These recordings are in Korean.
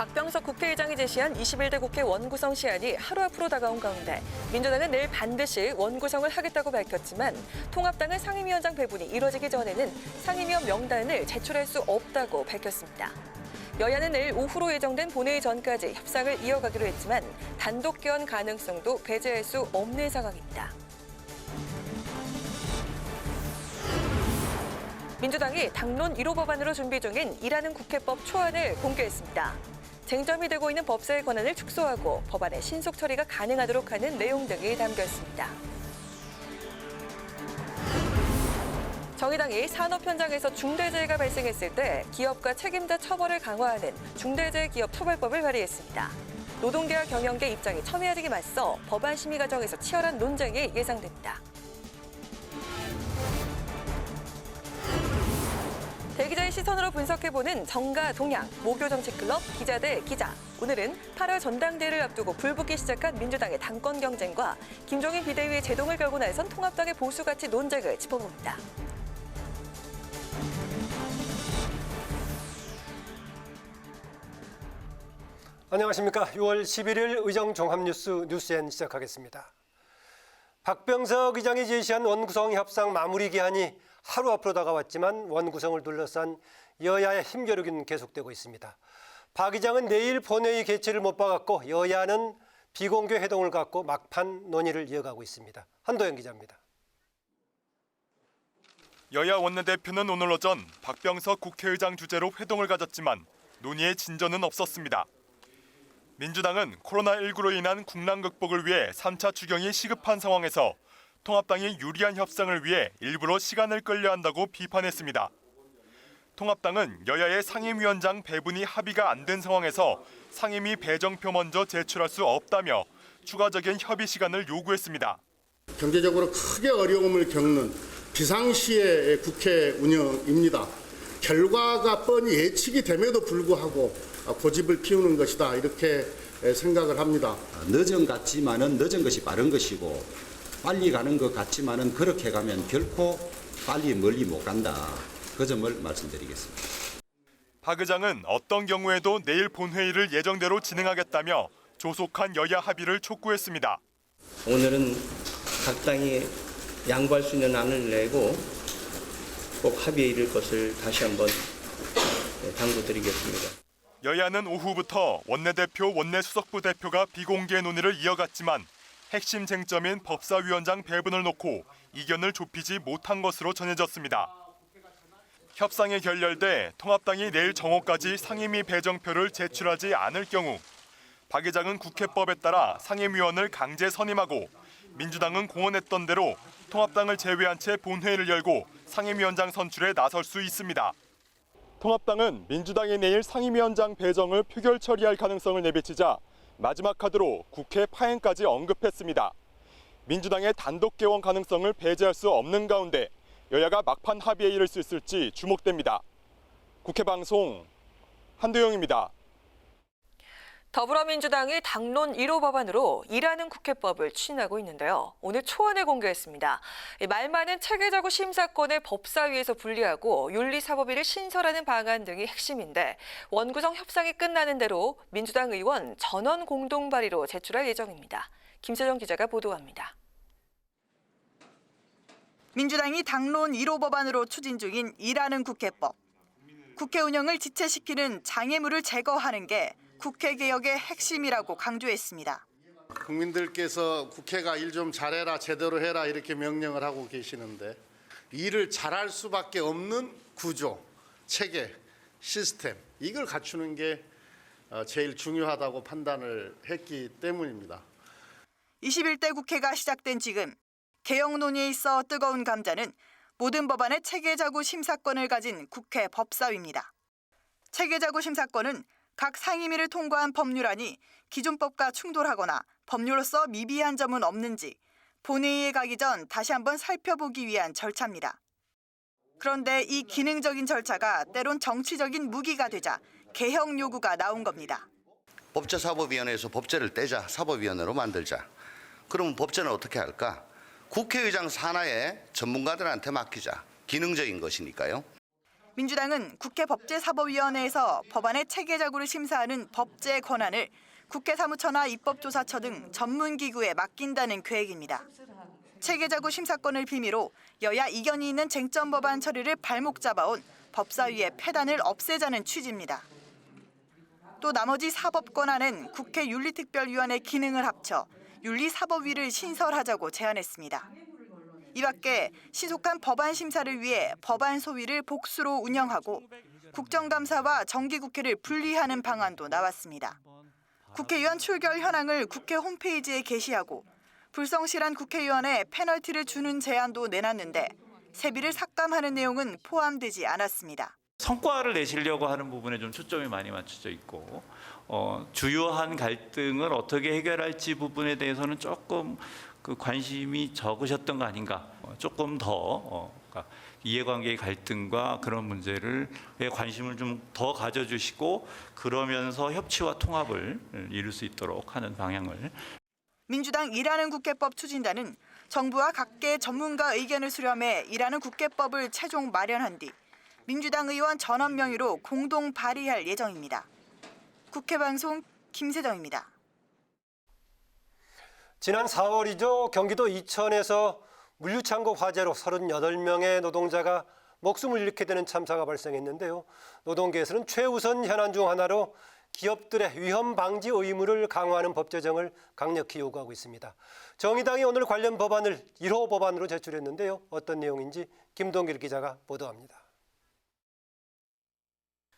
박병석 국회의장이 제시한 21대 국회 원구성 시한이 하루 앞으로 다가온 가운데 민주당은 내일 반드시 원구성을 하겠다고 밝혔지만 통합당은 상임위원장 배분이 이뤄지기 전에는 상임위원 명단을 제출할 수 없다고 밝혔습니다. 여야는 내일 오후로 예정된 본회의 전까지 협상을 이어가기로 했지만 단독 개헌 가능성도 배제할 수 없는 상황입니다. 민주당이 당론 1호 법안으로 준비 중인 일하는 국회법 초안을 공개했습니다. 쟁점이 되고 있는 법사의 권한을 축소하고 법안의 신속 처리가 가능하도록 하는 내용 등이 담겨 있습니다. 정의당이 산업 현장에서 중대재해가 발생했을 때 기업과 책임자 처벌을 강화하는 중대재해기업처벌법을 발의했습니다. 노동계와 경영계 입장이 첨예해지기 맞서 법안 심의 과정에서 치열한 논쟁이 예상됩니다. 대기자의 시선으로 분석해보는 정가 동향, 모교정치클럽 기자 대 기자. 오늘은 8월 전당대회를 앞두고 불붙기 시작한 민주당의 당권 경쟁과 김종인 비대위의 제동을 걸고 나선 통합당의 보수가치 논쟁을 짚어봅니다. 안녕하십니까. 6월 11일 의정종합뉴스 뉴스엔 시작하겠습니다. 박병석 의장이 제시한 원구성 협상 마무리 기한이 하루 앞으로 다가왔지만 원구성을 둘러싼 여야의 힘겨루기는 계속되고 있습니다. 박 의장은 내일 본회의 개최를 못 박았고 여야는 비공개 회동을 갖고 막판 논의를 이어가고 있습니다. 한도영 기자입니다. 여야 원내대표는 오늘 오전 박병석 국회의장 주재로 회동을 가졌지만 논의에 진전은 없었습니다. 민주당은 코로나19로 인한 국난 극복을 위해 3차 추경이 시급한 상황에서 통합당이 유리한 협상을 위해 일부러 시간을 끌려 한다고 비판했습니다. 통합당은 여야의 상임위원장 배분이 합의가 안 된 상황에서 상임위 배정표 먼저 제출할 수 없다며 추가적인 협의 시간을 요구했습니다. 경제적으로 크게 어려움을 겪는 비상시의 국회 운영입니다. 결과가 뻔히 예측이 됨에도 불구하고 고집을 피우는 것이다 이렇게 생각을 합니다. 늦은 같지만은 늦은 것이 빠른 것이고 빨리 가는 것 같지만은 그렇게 가면 결코 빨리 멀리 못 간다. 그 점을 말씀드리겠습니다. 박 의장은 어떤 경우에도 내일 본회의를 예정대로 진행하겠다며 조속한 여야 합의를 촉구했습니다. 오늘은 각 당이 양보할 수 있는 안을 내고 꼭 합의에 이를 것을 다시 한번 당부드리겠습니다. 여야는 오후부터 원내대표, 원내수석부 대표가 비공개 논의를 이어갔지만 핵심 쟁점인 법사위원장 배분을 놓고 이견을 좁히지 못한 것으로 전해졌습니다. 협상이 결렬돼 통합당이 내일 정오까지 상임위 배정표를 제출하지 않을 경우 박 의장은 국회법에 따라 상임위원을 강제 선임하고 민주당은 공언했던 대로 통합당을 제외한 채 본회의를 열고 상임위원장 선출에 나설 수 있습니다. 통합당은 민주당이 내일 상임위원장 배정을 표결 처리할 가능성을 내비치자 마지막 카드로 국회 파행까지 언급했습니다. 민주당의 단독 개원 가능성을 배제할 수 없는 가운데 여야가 막판 합의에 이를 수 있을지 주목됩니다. 국회방송 한도영입니다. 더불어민주당이 당론 1호 법안으로 일하는 국회법을 추진하고 있는데요. 오늘 초안을 공개했습니다. 말 많은 체계자구 심사권을 법사위에서 분리하고 윤리사법위를 신설하는 방안 등이 핵심인데 원구성 협상이 끝나는 대로 민주당 의원 전원 공동 발의로 제출할 예정입니다. 김세정 기자가 보도합니다. 민주당이 당론 1호 법안으로 추진 중인 일하는 국회법. 국회 운영을 지체시키는 장애물을 제거하는 게 국회 개혁의 핵심이라고 강조했습니다. 국민들께서 국회가 일 좀 잘해라 제대로 해라 이렇게 명령을 하고 계시는데 일을 잘할 수밖에 없는 구조, 체계, 시스템 이걸 갖추는 게 제일 중요하다고 판단을 했기 때문입니다. 21대 국회가 시작된 지금 개혁 논의에 있어 뜨거운 감자는 모든 법안의 체계자구 심사권을 가진 국회 법사위입니다. 체계자구 심사권은 각 상임위를 통과한 법률안이 기존 법과 충돌하거나 법률로서 미비한 점은 없는지 본회의에 가기 전 다시 한번 살펴보기 위한 절차입니다. 그런데 이 기능적인 절차가 때론 정치적인 무기가 되자 개혁 요구가 나온 겁니다. 법제사법위원회에서 법제를 떼자, 사법위원회로 만들자. 그러면 법제는 어떻게 할까? 국회의장 산하의 전문가들한테 맡기자. 기능적인 것이니까요. 민주당은 국회 법제사법위원회에서 법안의 체계적으로 심사하는 법제 권한을 국회 사무처나 입법조사처 등 전문기구에 맡긴다는 계획입니다. 체계자구 심사권을 빌미로 여야 이견이 있는 쟁점 법안 처리를 발목 잡아온 법사위의 폐단을 없애자는 취지입니다. 또 나머지 사법 권한은 국회 윤리특별위원회 기능을 합쳐 윤리사법위를 신설하자고 제안했습니다. 이 밖에 신속한 법안 심사를 위해 법안 소위를 복수로 운영하고 국정감사와 정기국회를 분리하는 방안도 나왔습니다. 국회의원 출결 현황을 국회 홈페이지에 게시하고 불성실한 국회의원에 페널티를 주는 제안도 내놨는데 세비를 삭감하는 내용은 포함되지 않았습니다. 성과를 내시려고 하는 부분에 좀 초점이 많이 맞춰져 있고 주요한 갈등을 어떻게 해결할지 부분에 대해서는 조금 그 관심이 적으셨던 거 아닌가. 조금 더 그러니까 이해관계의 갈등과 그런 문제를 관심을 좀 더 가져주시고 그러면서 협치와 통합을 이룰 수 있도록 하는 방향을. 민주당 일하는 국회법 추진단은 정부와 각계 전문가 의견을 수렴해 일하는 국회법을 최종 마련한 뒤 민주당 의원 전원 명의로 공동 발의할 예정입니다. 국회방송 김세정입니다. 지난 4월이죠. 경기도 이천에서 물류창고 화재로 38명의 노동자가 목숨을 잃게 되는 참사가 발생했는데요. 노동계에서는 최우선 현안 중 하나로 기업들의 위험 방지 의무를 강화하는 법 제정을 강력히 요구하고 있습니다. 정의당이 오늘 관련 법안을 1호 법안으로 제출했는데요. 어떤 내용인지 김동길 기자가 보도합니다.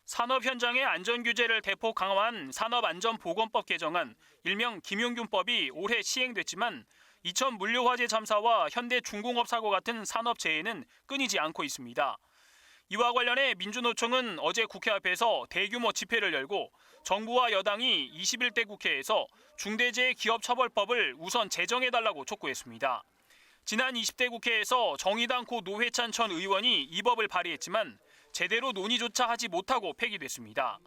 산업 현장의 안전 규제를 대폭 강화한 산업안전보건법 개정안, 일명 김용균법이 올해 시행됐지만 이천 물류화재 참사와 현대중공업 사고 같은 산업재해는 끊이지 않고 있습니다. 이와 관련해 민주노총은 어제 국회 앞에서 대규모 집회를 열고 정부와 여당이 21대 국회에서 중대재해기업처벌법을 우선 제정해달라고 촉구했습니다. 지난 20대 국회에서 정의당 고 노회찬 전 의원이 이 법을 발의했지만 제대로 논의조차 하지 못하고 폐기됐습니다.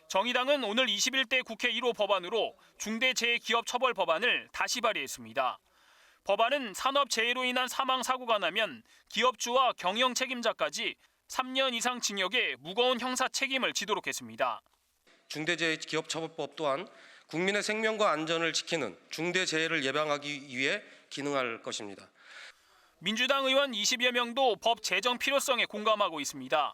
정의당은 오늘 21대 국회 1호 법안으로 중대재해기업처벌 법안을 다시 발의했습니다. 법안은 산업재해로 인한 사망사고가 나면 기업주와 경영 책임자까지 3년 이상 징역의 무거운 형사 책임을 지도록 했습니다. 중대재해기업처벌법 또한 국민의 생명과 안전을 지키는 중대재해를 예방하기 위해 기능할 것입니다. 민주당 의원 20여 명도 법 제정 필요성에 공감하고 있습니다.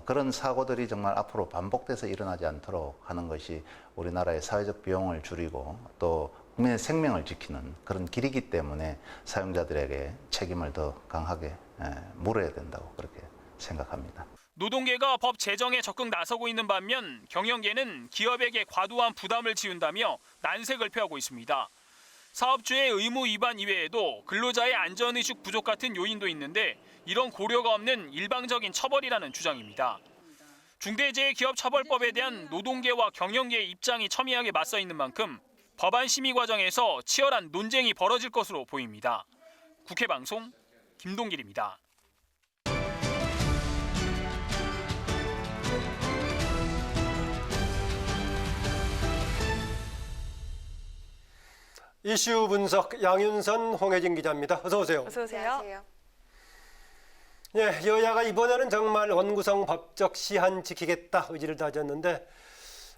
그런 사고들이 정말 앞으로 반복돼서 일어나지 않도록 하는 것이 우리나라의 사회적 비용을 줄이고 또 국민의 생명을 지키는 그런 길이기 때문에 사용자들에게 책임을 더 강하게 물어야 된다고 그렇게 생각합니다. 노동계가 법 제정에 적극 나서고 있는 반면 경영계는 기업에게 과도한 부담을 지운다며 난색을 표하고 있습니다. 사업주의 의무 위반 이외에도 근로자의 안전의식 부족 같은 요인도 있는데 이런 고려가 없는 일방적인 처벌이라는 주장입니다. 중대재해기업처벌법에 대한 노동계와 경영계의 입장이 첨예하게 맞서 있는 만큼 법안 심의 과정에서 치열한 논쟁이 벌어질 것으로 보입니다. 국회 방송 김동길입니다. 이슈 분석 양윤선, 홍혜진 기자입니다. 어서 오세요. 어서 오세요. 예, 여야가 이번에는 정말 원구성 법적 시한 지키겠다 의지를 다졌는데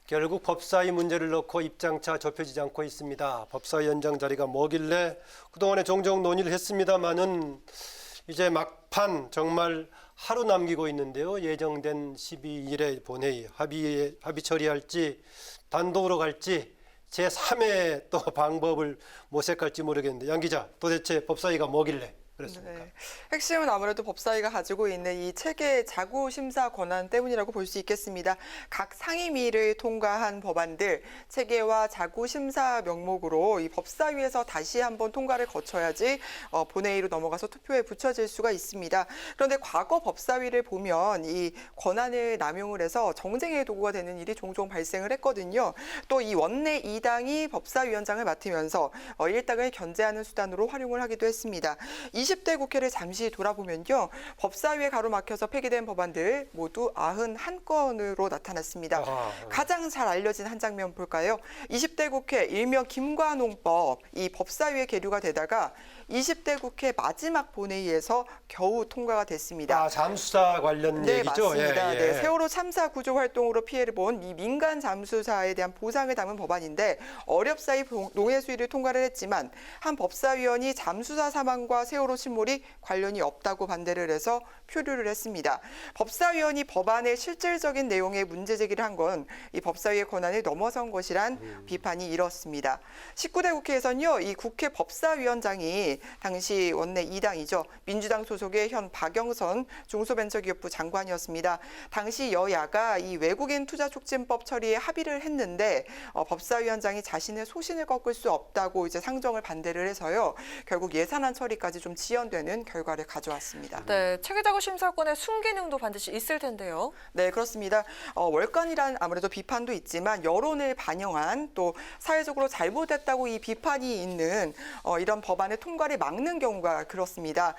결국 법사위 문제를 놓고 입장차 좁혀지지 않고 있습니다. 법사위원장 자리가 뭐길래 그동안에 종종 논의를 했습니다마는 이제 막판 정말 하루 남기고 있는데요. 예정된 12일에 본회의 합의 처리할지 단독으로 갈지 제3의 또 방법을 모색할지 모르겠는데 양 기자, 도대체 법사위가 뭐길래 그렇습니까? 네. 핵심은 아무래도 법사위가 가지고 있는 이 체계 자구 심사 권한 때문이라고 볼 수 있겠습니다. 각 상임위를 통과한 법안들 체계와 자구 심사 명목으로 이 법사위에서 다시 한번 통과를 거쳐야지 본회의로 넘어가서 투표에 붙여질 수가 있습니다. 그런데 과거 법사위를 보면 이 권한을 남용을 해서 정쟁의 도구가 되는 일이 종종 발생을 했거든요. 또 이 원내 2당이 법사위원장을 맡으면서 일당을 견제하는 수단으로 활용을 하기도 했습니다. 20대 국회를 잠시 돌아보면요. 법사위에 가로막혀서 폐기된 법안들 모두 91건으로 나타났습니다. 가장 잘 알려진 한 장면 볼까요? 20대 국회 일명 김관홍법, 이 법사위에 계류가 되다가 20대 국회 마지막 본회의에서 겨우 통과가 됐습니다. 잠수사 관련 네, 얘기죠? 맞습니다. 예. 네, 세월호 참사 구조 활동으로 피해를 본 이 민간 잠수사에 대한 보상을 담은 법안인데 어렵사이 논의 수위를 통과를 했지만 한 법사위원이 잠수사 사망과 세월호 침몰이 관련이 없다고 반대를 해서 표류를 했습니다. 법사위원이 법안의 실질적인 내용에 문제 제기를 한 건 이 법사위의 권한을 넘어선 것이란 비판이 일었습니다. 19대 국회에서는요, 이 국회 법사위원장이 당시 원내 2당이죠. 민주당 소속의 현 박영선 중소벤처기업부 장관이었습니다. 당시 여야가 이 외국인 투자 촉진법 처리에 합의를 했는데 법사위원장이 자신의 소신을 꺾을 수 없다고 이제 상정을 반대를 해서요. 결국 예산안 처리까지 좀 지연되는 결과를 가져왔습니다. 네, 체계자구 심사권의 순기능도 반드시 있을 텐데요. 네, 그렇습니다. 월권이란 아무래도 비판도 있지만 여론을 반영한 또 사회적으로 잘못됐다고 이 비판이 있는 이런 법안의 통과를 막는 경우가 그렇습니다.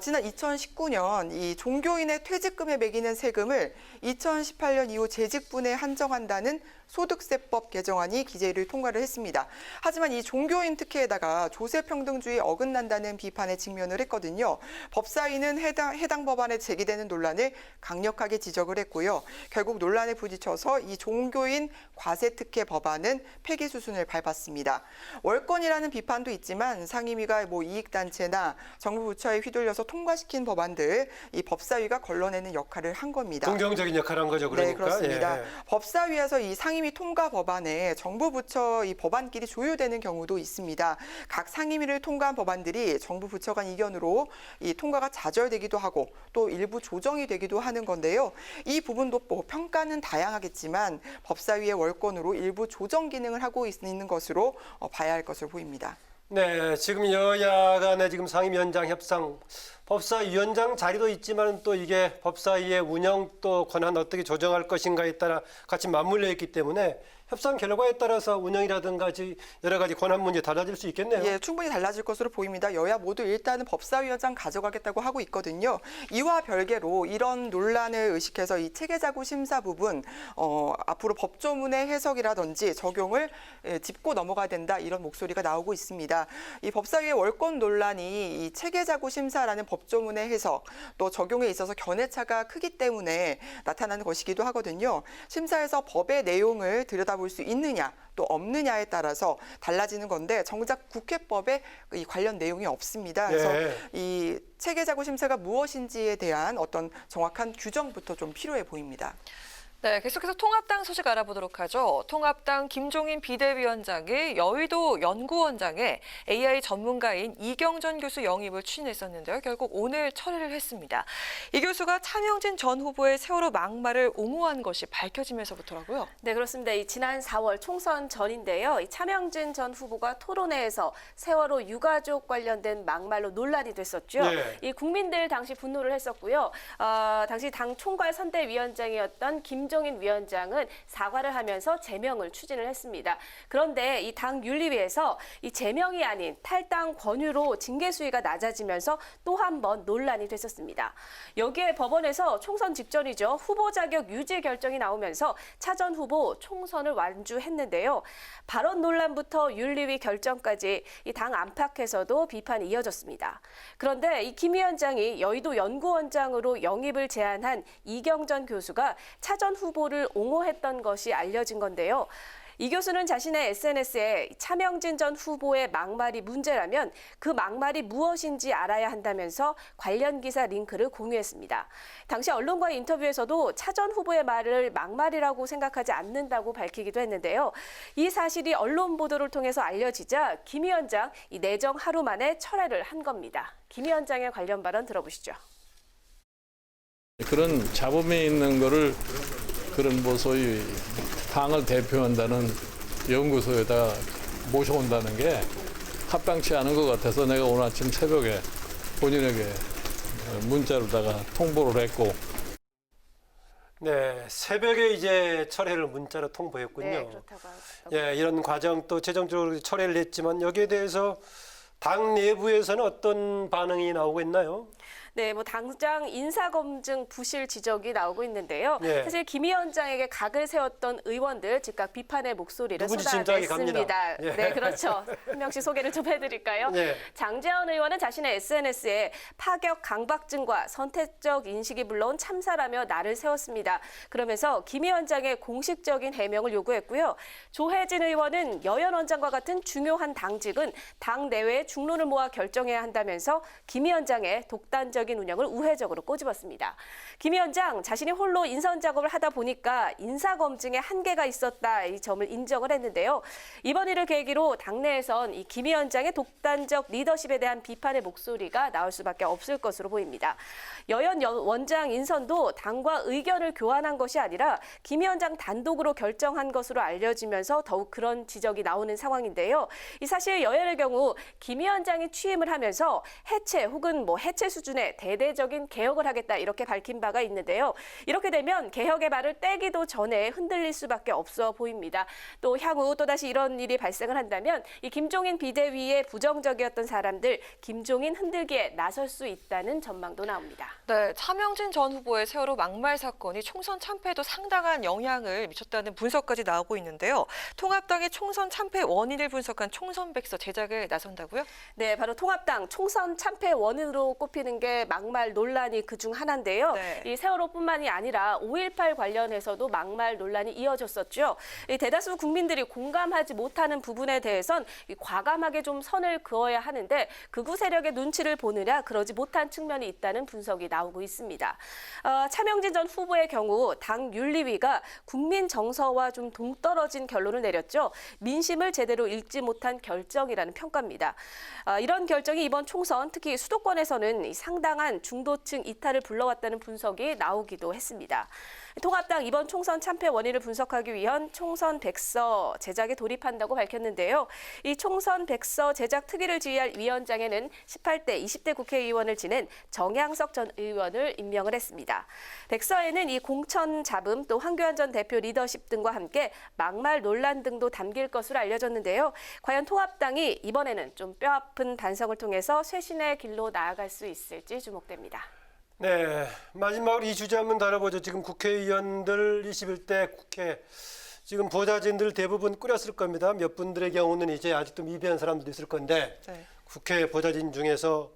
지난 2019년 이 종교인의 퇴직금에 매기는 세금을 2018년 이후 재직분에 한정한다는 소득세법 개정안이 기재를 통과를 했습니다. 하지만 이 종교인 특혜에다가 조세평등주의에 어긋난다는 비판에 직면을 했거든요. 법사위는 해당 법안에 제기되는 논란을 강력하게 지적을 했고요. 결국 논란에 부딪혀서 이 종교인 과세특혜 법안은 폐기 수순을 밟았습니다. 월권이라는 비판도 있지만 상임위가 이익단체나 정부 부처에 휘둘려서 통과시킨 법안들 이 법사위가 걸러내는 역할을 한 겁니다. 긍정적인 역할을 한 거죠, 그러니까. 네, 그렇습니다. 예. 법사위에서 이 상임위 통과 법안에 정부 부처 이 법안끼리 조율되는 경우도 있습니다. 각 상임위를 통과한 법안들이 정부 부처 간 이견으로 이 통과가 좌절되기도 하고 또 일부 조정이 되기도 하는 건데요. 이 부분도 평가는 다양하겠지만 법사위의 월권으로 일부 조정 기능을 하고 있는 것으로 봐야 할 것으로 보입니다. 네, 지금 여야 간의 지금 상임위원장 협상, 법사위원장 자리도 있지만 또 이게 법사위의 운영 또 권한 어떻게 조정할 것인가에 따라 같이 맞물려 있기 때문에 협상 결과에 따라서 운영이라든가 여러 가지 권한 문제 달라질 수 있겠네요. 예, 충분히 달라질 것으로 보입니다. 여야 모두 일단은 법사위원장 가져가겠다고 하고 있거든요. 이와 별개로 이런 논란을 의식해서 이 체계자구 심사 부분 앞으로 법조문의 해석이라든지 적용을 짚고 넘어가야 된다 이런 목소리가 나오고 있습니다. 이 법사위의 월권 논란이 이 체계자구 심사라는 법조문의 해석 또 적용에 있어서 견해차가 크기 때문에 나타나는 것이기도 하거든요. 심사에서 법의 내용을 들여다볼 수 있느냐 또 없느냐에 따라서 달라지는 건데 정작 국회법에 이 관련 내용이 없습니다. 그래서 이 체계자구 심사가 무엇인지에 대한 어떤 정확한 규정부터 좀 필요해 보입니다. 네, 계속해서 통합당 소식 알아보도록 하죠. 통합당 김종인 비대위원장이 여의도 연구원장에 AI 전문가인 이경전 교수 영입을 추진했었는데요. 결국 오늘 철회를 했습니다. 이 교수가 차명진 전 후보의 세월호 막말을 옹호한 것이 밝혀지면서부터라고요. 네, 그렇습니다. 지난 4월 총선 전인데요. 차명진 전 후보가 토론회에서 세월호 유가족 관련된 막말로 논란이 됐었죠. 네. 이 국민들 당시 분노를 했었고요. 당시 당 총괄 선대위원장이었던 김종인 위원장은 사과를 하면서 제명을 추진을 했습니다. 그런데 이 당 윤리위에서 이 제명이 아닌 탈당 권유로 징계 수위가 낮아지면서 또 한 번 논란이 됐었습니다. 여기에 법원에서 총선 직전이죠. 후보 자격 유지 결정이 나오면서 차 전 후보 총선을 완주했는데요. 발언 논란부터 윤리위 결정까지 이 당 안팎에서도 비판이 이어졌습니다. 그런데 이 김 위원장이 여의도 연구원장으로 영입을 제안한 이경전 교수가 차 전 후보를 옹호했던 것이 알려진 건데요. 이 교수는 자신의 SNS에 차명진 전 후보의 막말이 문제라면 그 막말이 무엇인지 알아야 한다면서 관련 기사 링크를 공유했습니다. 당시 언론과의 인터뷰에서도 차 전 후보의 말을 막말이라고 생각하지 않는다고 밝히기도 했는데요. 이 사실이 언론 보도를 통해서 알려지자 김 위원장 이 내정 하루 만에 철회를 한 겁니다. 김 위원장의 관련 발언 들어보시죠. 그런 잡음이 있는 거를 그런 소위 당을 대표한다는 연구소에다 모셔온다는 게 합당치 않은 것 같아서 내가 오늘 아침 새벽에 본인에게 문자로다가 통보를 했고. 네, 새벽에 이제 철회를 문자로 통보했군요. 네, 그렇다고 예, 이런 과정 또 최종적으로 철회를 했지만 여기에 대해서 당 내부에서는 어떤 반응이 나오고 있나요? 네, 뭐 당장 인사검증 부실 지적이 나오고 있는데요. 네. 사실 김 위원장에게 각을 세웠던 의원들 즉각 비판의 목소리를 누군지 짐작이 쏟아냈습니다. 갑니다. 예. 네, 그렇죠. 한 명씩 소개를 좀 해드릴까요? 네. 장제원 의원은 자신의 SNS에 파격 강박증과 선택적 인식이 불러온 참사라며 날을 세웠습니다. 그러면서 김 위원장의 공식적인 해명을 요구했고요. 조혜진 의원은 여연 원장과 같은 중요한 당직은 당 내외의 중론을 모아 결정해야 한다면서 김 위원장의 독단적인 운영을 우회적으로 꼬집었습니다. 김 위원장 자신이 홀로 인선 작업을 하다 보니까 인사검증에 한계가 있었다 이 점을 인정을 했는데요. 이번 일을 계기로 당내에선 이 김 위원장의 독단적 리더십에 대한 비판의 목소리가 나올 수밖에 없을 것으로 보입니다. 여연 원장 인선도 당과 의견을 교환한 것이 아니라 김 위원장 단독으로 결정한 것으로 알려지면서 더욱 그런 지적이 나오는 상황인데요. 이 사실 여연의 경우 김 위원장이 취임을 하면서 해체 혹은 해체 수준의 대대적인 개혁을 하겠다 이렇게 밝힌 바가 있는데요. 이렇게 되면 개혁의 발을 떼기도 전에 흔들릴 수밖에 없어 보입니다. 또 향후 또다시 이런 일이 발생을 한다면 이 김종인 비대위에 부정적이었던 사람들 김종인 흔들기에 나설 수 있다는 전망도 나옵니다. 네, 차명진 전 후보의 세월호 막말 사건이 총선 참패에도 상당한 영향을 미쳤다는 분석까지 나오고 있는데요. 통합당이 총선 참패 원인을 분석한 총선백서 제작에 나선다고요? 네, 바로 통합당 총선 참패 원인으로 꼽히는 게 막말 논란이 그중 하나인데요. 네. 이 세월호뿐만이 아니라 5.18 관련해서도 막말 논란이 이어졌었죠. 이 대다수 국민들이 공감하지 못하는 부분에 대해선 과감하게 좀 선을 그어야 하는데 극우 세력의 눈치를 보느냐 그러지 못한 측면이 있다는 분석이 나오고 있습니다. 차명진 전 후보의 경우 당 윤리위가 국민 정서와 좀 동떨어진 결론을 내렸죠. 민심을 제대로 읽지 못한 결정이라는 평가입니다. 이런 결정이 이번 총선 특히 수도권에서는 상당한 중도층 이탈을 불러왔다는 분석이 나오기도 했습니다. 통합당 이번 총선 참패 원인을 분석하기 위한 총선 백서 제작에 돌입한다고 밝혔는데요. 이 총선 백서 제작 특위를 지휘할 위원장에는 18대, 20대 국회의원을 지낸 정양석 전 의원을 임명을 했습니다. 백서에는 이 공천 잡음 또 황교안 전 대표 리더십 등과 함께 막말 논란 등도 담길 것으로 알려졌는데요. 과연 통합당이 이번에는 좀 뼈아픈 반성을 통해서 쇄신의 길로 나아갈 수 있을지 주목됩니다. 네, 마지막으로 이 주제 한번 다뤄보죠. 지금 국회의원들 21대 국회 지금 보좌진들 대부분 꾸렸을 겁니다. 몇 분들의 경우는 이제 아직도 미비한 사람들도 있을 건데 네. 국회 보좌진 중에서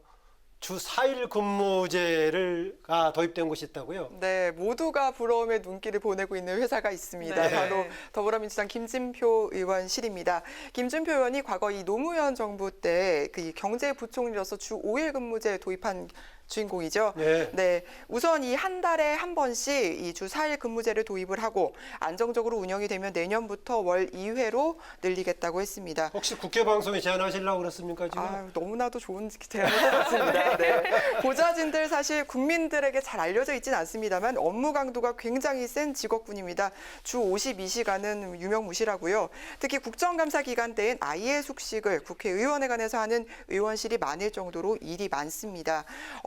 주 4일 근무제가 도입된 곳이 있다고요? 네, 모두가 부러움의 눈길을 보내고 있는 회사가 있습니다. 네. 바로 더불어민주당 김진표 의원실입니다. 김진표 의원이 과거 이 노무현 정부 때 그 경제부총리로서 주 5일 근무제 도입한 주인공이죠. 네. 우선 이 한 달에 한 번씩 이 주 4일 근무제를 도입을 하고 안정적으로 운영이 되면 내년부터 월 2회로 늘리겠다고 했습니다. 혹시 국회 방송에 제안하시려고 그랬습니까 지금? 너무나도 좋은 제안인 것 같습니다. 네. 보좌진들 사실 국민들에게 잘 알려져 있지는 않습니다만 업무 강도가 굉장히 센 직업군입니다. 주 52시간은 유명무실하고요. 특히 국정감사 기간 때엔 아예 숙식을 국회의원회관에서 하는 의원실이 많을 정도로 일이 많습니다.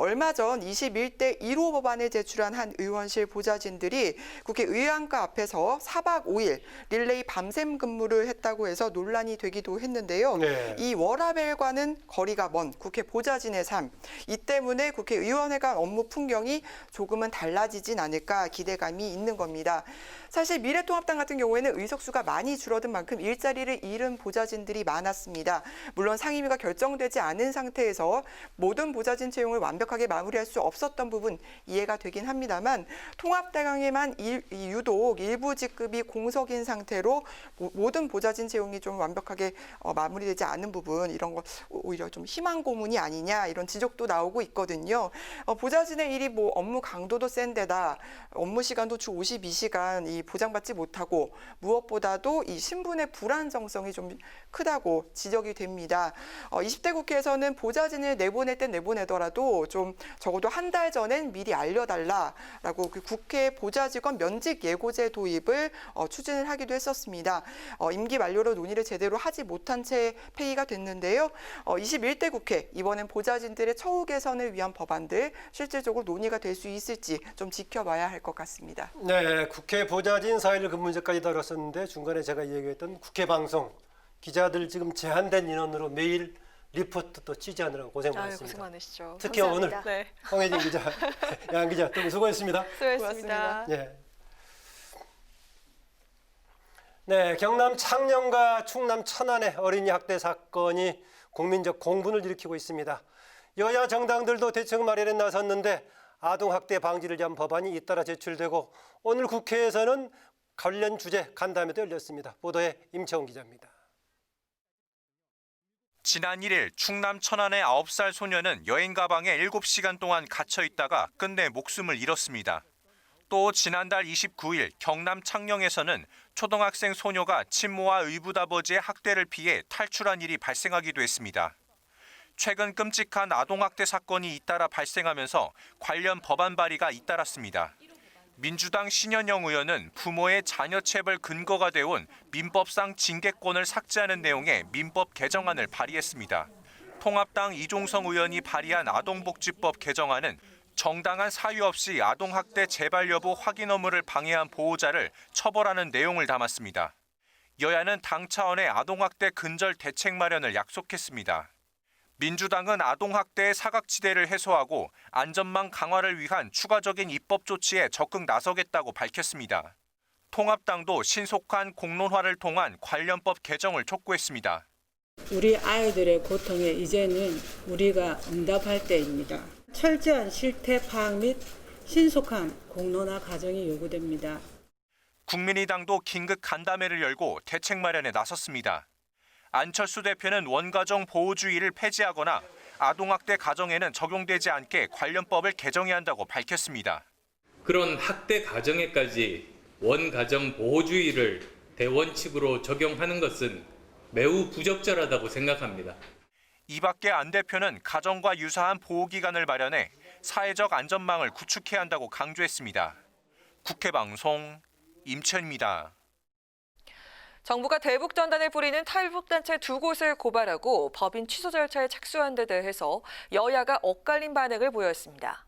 얼마 전 21대 1호 법안을 제출한 한 의원실 보좌진들이 국회 의안가 앞에서 4박 5일 릴레이 밤샘 근무를 했다고 해서 논란이 되기도 했는데요. 네. 이 워라밸과는 거리가 먼 국회 보좌진의 삶. 이 때문에 국회의원회관 업무 풍경이 조금은 달라지진 않을까 기대감이 있는 겁니다. 사실 미래통합당 같은 경우에는 의석수가 많이 줄어든 만큼 일자리를 잃은 보좌진들이 많았습니다. 물론 상임위가 결정되지 않은 상태에서 모든 보좌진 채용을 완벽하게 마무리할 수 없었던 부분 이해가 되긴 합니다만 통합당에만 유독 일부 직급이 공석인 상태로 모든 보좌진 채용이 좀 완벽하게 마무리되지 않은 부분 이런 거 오히려 좀 희망 고문이 아니냐 이런 지적도 나오고 있거든요. 보좌진의 일이 업무 강도도 센 데다 업무 시간도 주 52시간 이 보장받지 못하고 무엇보다도 이 신분의 불안정성이 좀 크다고 지적이 됩니다. 20대 국회에서는 보좌진을 내보낼 땐 내보내더라도 좀 적어도 한 달 전엔 미리 알려달라라고 그 국회 보좌직원 면직 예고제 도입을 추진을 하기도 했었습니다. 임기 만료로 논의를 제대로 하지 못한 채 폐기가 됐는데요. 21대 국회 이번엔 보좌진들의 처우 개선을 위한 법안들 실질적으로 논의가 될 수 있을지 좀 지켜봐야 할 것 같습니다. 네, 국회 보좌진 4일 근무제까지 다뤘었는데 중간에 제가 얘기했던 국회 방송 기자들 지금 제한된 인원으로 매일 리포트 또 취재하느라고 고생 아유, 많으십니다. 고생 많으시죠. 특히 감사합니다. 오늘 네. 홍혜진 기자, 양 기자 두 분 수고했습니다. 수고하셨습니다. 예. 네, 경남 창녕과 충남 천안의 어린이 학대 사건이 국민적 공분을 일으키고 있습니다. 여야 정당들도 대책 마련에 나섰는데 아동학대 방지를 위한 법안이 잇따라 제출되고 오늘 국회에서는 관련 주제 간담회도 열렸습니다. 보도에 임채원 기자입니다. 지난 1일 충남 천안의 9살 소녀는 여행 가방에 7시간 동안 갇혀 있다가 끝내 목숨을 잃었습니다. 또 지난달 29일 경남 창녕에서는 초등학생 소녀가 친모와 의붓아버지의 학대를 피해 탈출한 일이 발생하기도 했습니다. 최근 끔찍한 아동학대 사건이 잇따라 발생하면서 관련 법안 발의가 잇따랐습니다. 민주당 신현영 의원은 부모의 자녀 체벌 근거가 되어온 민법상 징계권을 삭제하는 내용의 민법 개정안을 발의했습니다. 통합당 이종성 의원이 발의한 아동복지법 개정안은 정당한 사유 없이 아동학대 재발 여부 확인 의무를 방해한 보호자를 처벌하는 내용을 담았습니다. 여야는 당 차원의 아동학대 근절 대책 마련을 약속했습니다. 민주당은 아동학대의 사각지대를 해소하고 안전망 강화를 위한 추가적인 입법 조치에 적극 나서겠다고 밝혔습니다. 통합당도 신속한 공론화를 통한 관련법 개정을 촉구했습니다. 우리 아이들의 고통에 이제는 우리가 응답할 때입니다. 철저한 실태 파악 및 신속한 공론화 과정이 요구됩니다. 국민의당도 긴급 간담회를 열고 대책 마련에 나섰습니다. 안철수 대표는 원가정 보호주의를 폐지하거나 아동학대 가정에는 적용되지 않게 관련법을 개정해야 한다고 밝혔습니다. 그런 학대 가정에까지 원가정 보호주의를 대원칙으로 적용하는 것은 매우 부적절하다고 생각합니다. 이 밖에 안 대표는 가정과 유사한 보호기관을 마련해 사회적 안전망을 구축해야 한다고 강조했습니다. 국회방송 임채연입니다. 정부가 대북 전단을 뿌리는 탈북단체 2곳을 고발하고 법인 취소 절차에 착수한 데 대해서 여야가 엇갈린 반응을 보였습니다.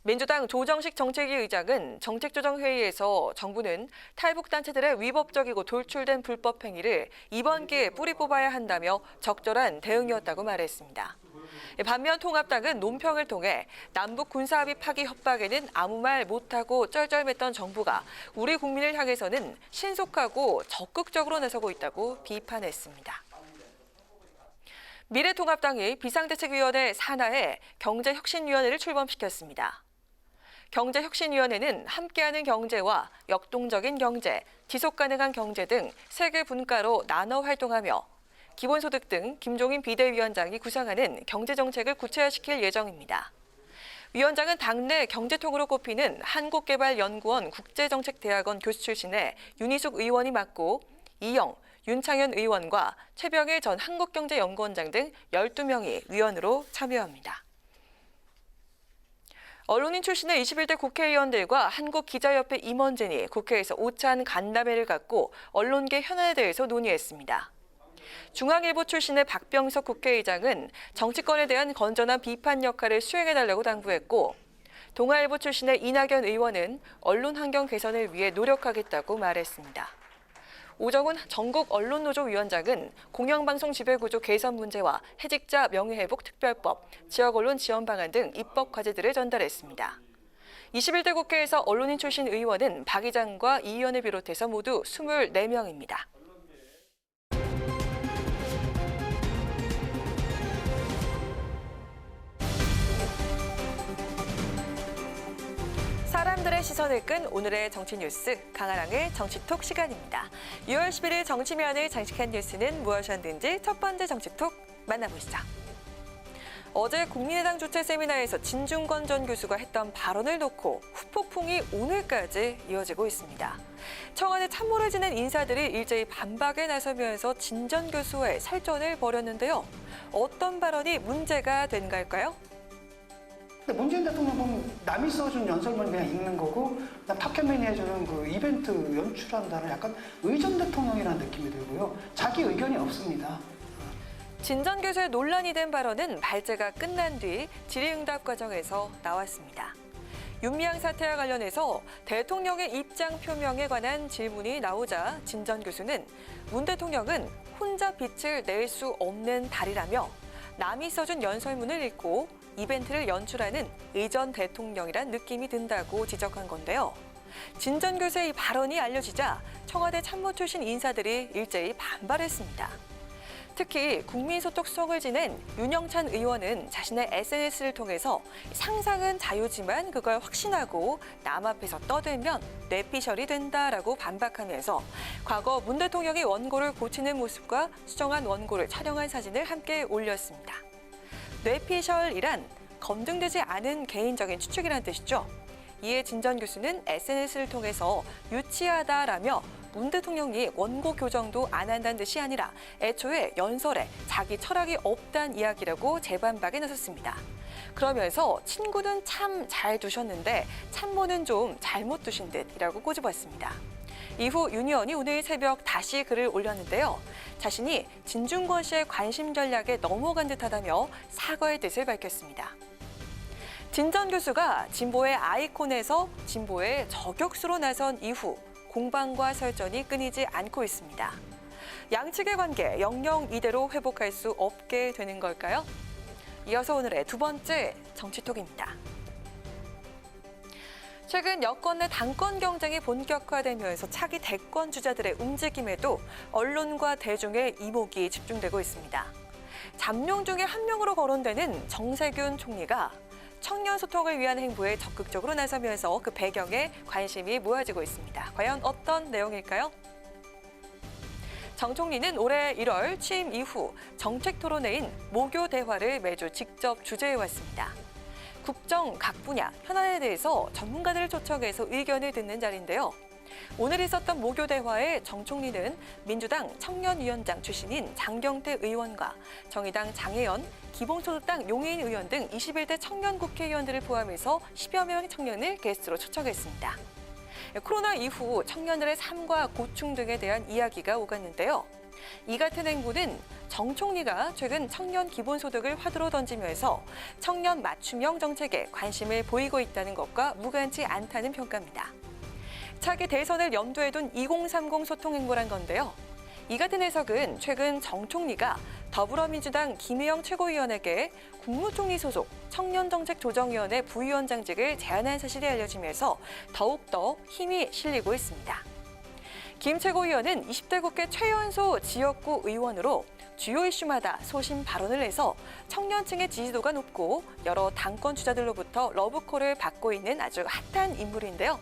민주당 조정식 정책위 의장은 정책조정회의에서 정부는 탈북단체들의 위법적이고 돌출된 불법 행위를 이번 기회에 뿌리 뽑아야 한다며 적절한 대응이었다고 말했습니다. 반면 통합당은 논평을 통해 남북 군사합의 파기 협박에는 아무 말 못하고 쩔쩔맸던 정부가 우리 국민을 향해서는 신속하고 적극적으로 나서고 있다고 비판했습니다. 미래통합당이 비상대책위원회 산하에 경제혁신위원회를 출범시켰습니다. 경제혁신위원회는 함께하는 경제와 역동적인 경제, 지속가능한 경제 등 3개 분과로 나눠 활동하며 기본소득 등 김종인 비대위원장이 구상하는 경제정책을 구체화시킬 예정입니다. 위원장은 당내 경제통으로 꼽히는 한국개발연구원 국제정책대학원 교수 출신의 윤희숙 의원이 맡고 이영, 윤창현 의원과 최병일 전 한국경제연구원장 등 12명이 위원으로 참여합니다. 언론인 출신의 21대 국회의원들과 한국기자협회 임원진이 국회에서 오찬 간담회를 갖고 언론계 현안에 대해서 논의했습니다. 중앙일보 출신의 박병석 국회의장은 정치권에 대한 건전한 비판 역할을 수행해달라고 당부했고 동아일보 출신의 이낙연 의원은 언론 환경 개선을 위해 노력하겠다고 말했습니다. 오정훈 전국언론노조 위원장은 공영방송 지배구조 개선 문제와 해직자 명예회복 특별법, 지역언론 지원 방안 등 입법 과제들을 전달했습니다. 21대 국회에서 언론인 출신 의원은 박 의장과 이 의원을 비롯해서 모두 24명입니다. 사람들의 시선을 끈 오늘의 정치 뉴스, 강아랑의 정치톡 시간입니다. 6월 11일 정치면을 장식한 뉴스는 무엇이었는지 첫 번째 정치톡 만나보시죠. 어제 국민의당 주최 세미나에서 진중권 전 교수가 했던 발언을 놓고 후폭풍이 오늘까지 이어지고 있습니다. 청와대 참모를 지낸 인사들이 일제히 반박에 나서면서 진 전 교수와의 설전을 벌였는데요. 어떤 발언이 문제가 된 걸까요? 근데 문재인 대통령 보면 남이 써준 연설문 그냥 읽는 거고 그다음 탑캐맨이 해주는 그 이벤트 연출한다는 약간 의전 대통령이라는 느낌이 들고요. 자기 의견이 없습니다. 진 전 교수의 논란이 된 발언은 발제가 끝난 뒤 질의응답 과정에서 나왔습니다. 윤미향 사태와 관련해서 대통령의 입장 표명에 관한 질문이 나오자 진 전 교수는 문 대통령은 혼자 빛을 낼 수 없는 달이라며 남이 써준 연설문을 읽고 이벤트를 연출하는 의전 대통령이란 느낌이 든다고 지적한 건데요. 진 전 교수의 이 발언이 알려지자 청와대 참모 출신 인사들이 일제히 반발했습니다. 특히 국민소통성을 지낸 윤영찬 의원은 자신의 SNS를 통해서 상상은 자유지만 그걸 확신하고 남 앞에서 떠들면 뇌피셜이 된다라고 반박하면서 과거 문 대통령이 원고를 고치는 모습과 수정한 원고를 촬영한 사진을 함께 올렸습니다. 뇌피셜이란 검증되지 않은 개인적인 추측이라는 뜻이죠. 이에 진 전 교수는 SNS를 통해서 유치하다라며 문 대통령이 원고 교정도 안 한다는 뜻이 아니라 애초에 연설에 자기 철학이 없다는 이야기라고 재반박에 나섰습니다. 그러면서 친구는 참 잘 두셨는데 참모는 좀 잘못 두신 듯이라고 꼬집었습니다. 이후 윤 의원이 오늘 새벽 다시 글을 올렸는데요. 자신이 진중권 씨의 관심 전략에 넘어간 듯하다며 사과의 뜻을 밝혔습니다. 진 전 교수가 진보의 아이콘에서 진보의 저격수로 나선 이후 공방과 설전이 끊이지 않고 있습니다. 양측의 관계 영영 이대로 회복할 수 없게 되는 걸까요? 이어서 오늘의 두 번째 정치톡입니다. 최근 여권 내 당권 경쟁이 본격화되면서 차기 대권 주자들의 움직임에도 언론과 대중의 이목이 집중되고 있습니다. 잠룡 중에 한 명으로 거론되는 정세균 총리가 청년 소통을 위한 행보에 적극적으로 나서면서 그 배경에 관심이 모아지고 있습니다. 과연 어떤 내용일까요? 정 총리는 올해 1월 취임 이후 정책 토론회인 모교 대화를 매주 직접 주재해왔습니다. 국정 각 분야 현안에 대해서 전문가들을 초청해서 의견을 듣는 자리인데요. 오늘 있었던 모교 대화에 정 총리는 민주당 청년위원장 출신인 장경태 의원과 정의당 장혜연, 기본소득당 용해인 의원 등 21대 청년 국회의원들을 포함해서 10여 명 청년을 게스트로 초청했습니다. 코로나 이후 청년들의 삶과 고충 등에 대한 이야기가 오갔는데요. 이 같은 행보는 정 총리가 최근 청년 기본소득을 화두로 던지면서 청년 맞춤형 정책에 관심을 보이고 있다는 것과 무관치 않다는 평가입니다. 차기 대선을 염두에 둔 2030 소통 행보란 건데요. 이 같은 해석은 최근 정 총리가 더불어민주당 김혜영 최고위원에게 국무총리 소속 청년정책조정위원회 부위원장직을 제안한 사실이 알려지면서 더욱더 힘이 실리고 있습니다. 김 최고위원은 20대 국회 최연소 지역구 의원으로 주요 이슈마다 소신 발언을 해서 청년층의 지지도가 높고 여러 당권 주자들로부터 러브콜을 받고 있는 아주 핫한 인물인데요.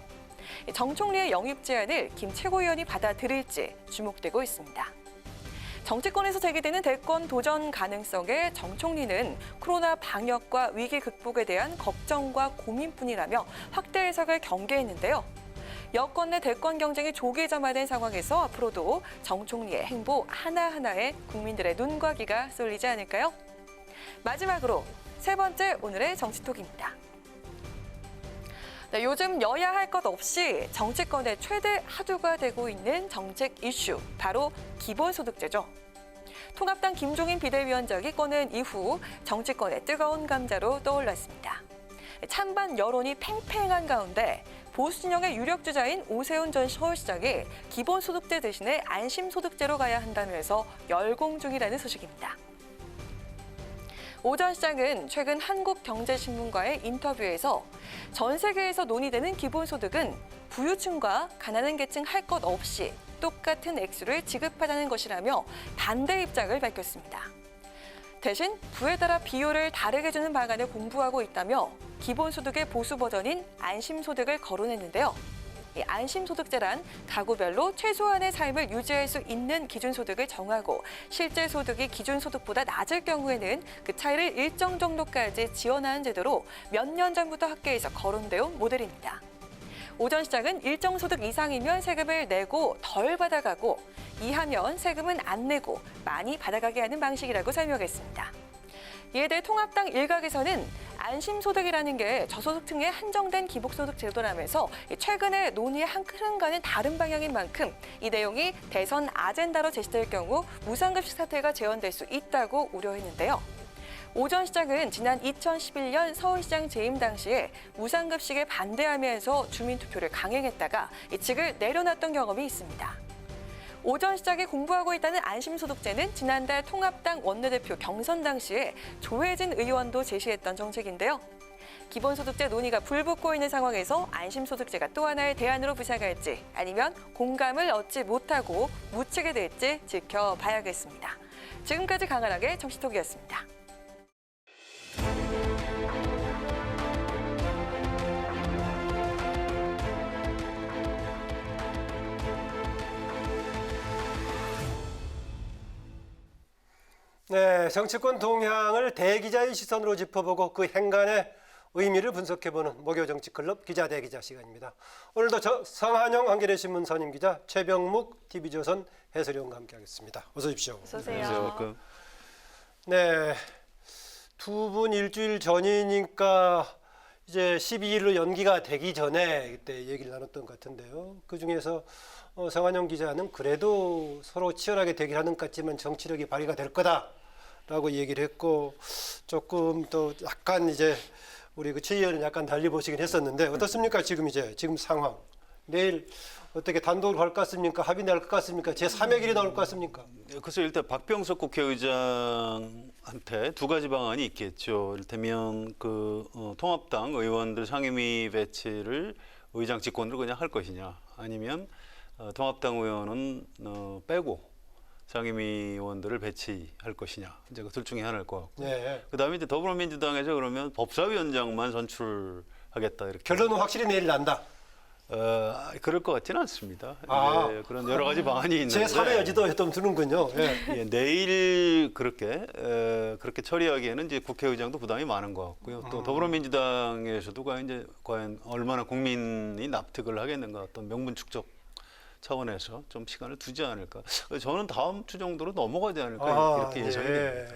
정 총리의 영입 제안을 김 최고위원이 받아들일지 주목되고 있습니다. 정치권에서 제기되는 대권 도전 가능성에 정 총리는 코로나 방역과 위기 극복에 대한 걱정과 고민뿐이라며 확대 해석을 경계했는데요. 여권 내 대권 경쟁이 조기점화된 상황에서 앞으로도 정 총리의 행보 하나하나에 국민들의 눈과 귀가 쏠리지 않을까요? 마지막으로 세 번째 오늘의 정치톡입니다. 네, 요즘 여야 할 것 없이 정치권의 최대 화두가 되고 있는 정책 이슈, 바로 기본소득제죠. 통합당 김종인 비대위원장이 꺼낸 이후 정치권의 뜨거운 감자로 떠올랐습니다. 찬반 여론이 팽팽한 가운데 보수 진영의 유력 주자인 오세훈 전 서울시장이 기본소득제 대신에 안심소득제로 가야 한다면서 열공 중이라는 소식입니다. 오 전 시장은 최근 한국경제신문과의 인터뷰에서 전 세계에서 논의되는 기본소득은 부유층과 가난한 계층 할 것 없이 똑같은 액수를 지급하자는 것이라며 반대 입장을 밝혔습니다. 대신 부에 따라 비율을 다르게 주는 방안을 공부하고 있다며 기본소득의 보수 버전인 안심소득을 거론했는데요. 이 안심소득제란 가구별로 최소한의 삶을 유지할 수 있는 기준소득을 정하고 실제 소득이 기준소득보다 낮을 경우에는 그 차이를 일정 정도까지 지원하는 제도로 몇 년 전부터 학계에서 거론되어 온 모델입니다. 오 전 시장은 일정 소득 이상이면 세금을 내고 덜 받아가고 이하면 세금은 안 내고 많이 받아가게 하는 방식이라고 설명했습니다. 이에 대해 통합당 일각에서는 안심소득이라는 게 저소득층에 한정된 기본소득 제도라면서 최근에 논의의 한 흐름과는 다른 방향인 만큼 이 내용이 대선 아젠다로 제시될 경우 무상급식 사태가 재현될 수 있다고 우려했는데요. 오 전 시장은 지난 2011년 서울시장 재임 당시에 무상급식에 반대하면서 주민투표를 강행했다가 이 측을 내려놨던 경험이 있습니다. 오전 시작에 공부하고 있다는 안심소득제는 지난달 통합당 원내대표 경선 당시에 조혜진 의원도 제시했던 정책인데요. 기본소득제 논의가 불붙고 있는 상황에서 안심소득제가 또 하나의 대안으로 부상할지 아니면 공감을 얻지 못하고 묻히게 될지 지켜봐야겠습니다. 지금까지 강한하게 정치톡이었습니다. 네, 정치권 동향을 대기자의 시선으로 짚어보고 그 행간의 의미를 분석해보는 목요 정치클럽 기자 대기자 시간입니다. 오늘도 성한영 한겨레 신문 선임 기자, 최병묵 TV조선 해설위원과 함께하겠습니다. 어서 오십시오. 어서 오세요. 네, 두 분 일주일 전이니까 이제 12일로 연기가 되기 전에 그때 얘기를 나눴던 것 같은데요. 그 중에서 성한영 기자는 그래도 서로 치열하게 대결하는 것 같지만 정치력이 발휘가 될 거다라고 얘기를 했고, 조금 또 약간 이제 우리 그 최 의원은 약간 달리 보시긴 했었는데 어떻습니까? 지금 상황. 내일 어떻게 단독으로 갈 것 같습니까? 합의 날 것 같습니까? 제3의 길이 나올 것 같습니까? 그래서 일단 박병석 국회의장한테 두 가지 방안이 있겠죠. 이를테면 통합당 의원들 상임위 배치를 의장 직권으로 그냥 할 것이냐, 아니면 통합당 의원은 빼고 상임위 의원들을 배치할 것이냐, 이제 그 둘 중에 하나일 것 같고. 네. 그다음에 이제 더불어민주당에서 그러면 법사위원장만 선출하겠다 이렇게. 결론은 확실히 내일 난다. 그럴 것 같지는 않습니다. 아. 그런 여러 가지 방안이 있는데. 제3의 여지도 좀 두는군요. 예, 내일 그렇게 처리하기에는 이제 국회의장도 부담이 많은 것 같고요. 또 더불어민주당에서도 과연 얼마나 국민이 납득을 하겠는가, 어떤 명분 축적 차원에서 좀 시간을 두지 않을까. 저는 다음 주 정도로 넘어가지 않을까 이렇게 예상이 됩니다.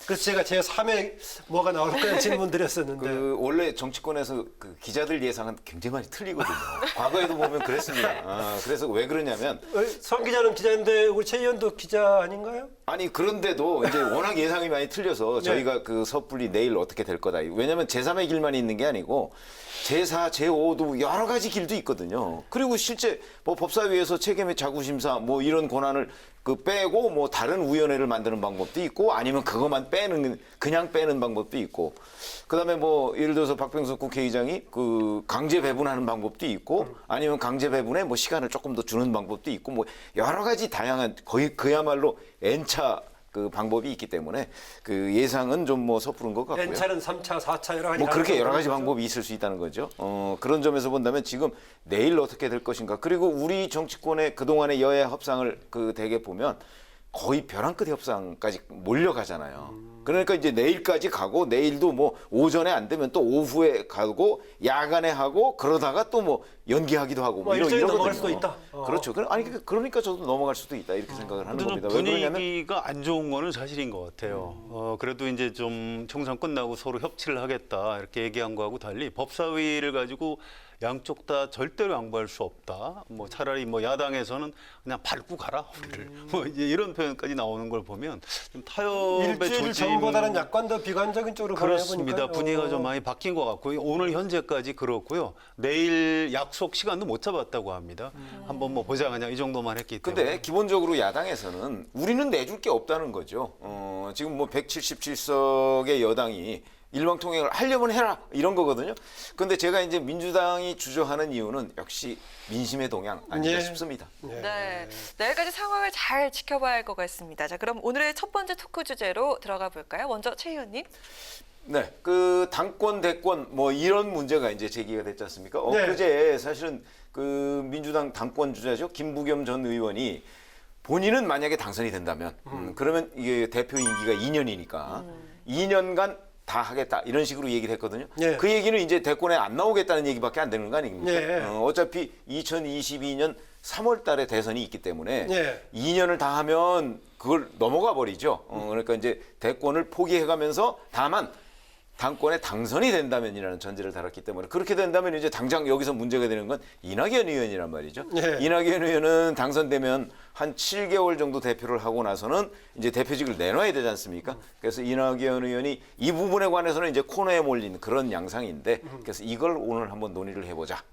그래서 제가 제3의 뭐가 나올 거냐 질문 드렸었는데. 원래 정치권에서 기자들 예상은 굉장히 많이 틀리거든요. 과거에도 보면 그랬습니다. 그래서 왜 그러냐면 성 기자는 기자인데 우리 최 의원도 기자 아닌가요? 아니 그런데도 이제 워낙 예상이 많이 틀려서 저희가 그 섣불리 내일 어떻게 될 거다. 왜냐하면 제3의 길만 있는 게 아니고 제4, 제5도 여러 가지 길도 있거든요. 그리고 실제 뭐 법사위에서 체계매 자구심사 뭐 이런 권한을 빼고 뭐 다른 위원회를 만드는 방법도 있고, 아니면 그것만 그냥 빼는 방법도 있고, 그다음에 뭐 예를 들어서 박병석 국회의장이 강제 배분하는 방법도 있고, 아니면 강제 배분에 뭐 시간을 조금 더 주는 방법도 있고, 뭐 여러 가지 다양한 거의 그야말로 N차 방법이 있기 때문에 예상은 좀 뭐 섣부른 것 같고요. N차는 3차, 4차 여러 가지. 뭐 그렇게 여러 가지 방법이 있을 수 있다는 거죠. 그런 점에서 본다면 지금 내일 어떻게 될 것인가. 그리고 우리 정치권의 그동안의 여야 협상을 대개 보면 거의 벼랑 끝 협상까지 몰려가잖아요. 그러니까 이제 내일까지 가고, 내일도 뭐 오전에 안 되면 또 오후에 가고, 야간에 하고, 그러다가 또 뭐 연기하기도 하고 뭐 일정이 넘어갈 수도 있다. 그렇죠. 그러니까 저도 넘어갈 수도 있다 이렇게 생각을 하는 겁니다. 분위기가 안 좋은 거는 사실인 것 같아요. 그래도 이제 좀 총선 끝나고 서로 협치를 하겠다 이렇게 얘기한 거하고 달리 법사위를 가지고 양쪽 다 절대로 양보할 수 없다. 뭐 차라리 뭐 야당에서는 그냥 밟고 가라 우리를. 뭐 이제 이런 표현까지 나오는 걸 보면 좀 타협의 일주일 조짐. 전보다는 약간 더 비관적인 쪽으로 그렇습니다. 분위기가 좀 많이 바뀐 것 같고요. 오늘 현재까지 그렇고요. 내일 약속 시간도 못 잡았다고 합니다. 한번 뭐 보자 그냥 이 정도만 했기 때문에. 근데 기본적으로 야당에서는 우리는 내줄 게 없다는 거죠. 지금 뭐 177석의 여당이 일방통행을 하려면 해라 이런 거거든요. 근데 제가 이제 민주당이 주저하는 이유는 역시 민심의 동향 아닐까 싶습니다. 네, 내일까지 상황을 잘 지켜봐야 할 것 같습니다. 자, 그럼 오늘의 첫 번째 토크 주제로 들어가 볼까요? 먼저 최 의원님. 네, 당권 대권 뭐 이런 문제가 이제 제기가 됐지 않습니까? 엊그제 사실은 민주당 당권 주자죠, 김부겸 전 의원이 본인은 만약에 당선이 된다면 그러면 이게 대표 임기가 2년이니까 2년간 다 하겠다 이런 식으로 얘기를 했거든요. 그 얘기는 이제 대권에 안 나오겠다는 얘기밖에 안 되는 거 아닙니까? 어차피 2022년 3월 달에 대선이 있기 때문에 2년을 다 하면 그걸 넘어가 버리죠. 그러니까 이제 대권을 포기해가면서 다만 당권에 당선이 된다면이라는 전제를 달았기 때문에, 그렇게 된다면 이제 당장 여기서 문제가 되는 건 이낙연 의원이란 말이죠. 이낙연 의원은 당선되면 한 7개월 정도 대표를 하고 나서는 이제 대표직을 내놔야 되지 않습니까? 그래서 이낙연 의원이 이 부분에 관해서는 이제 코너에 몰린 그런 양상인데, 그래서 이걸 오늘 한번 논의를 해보자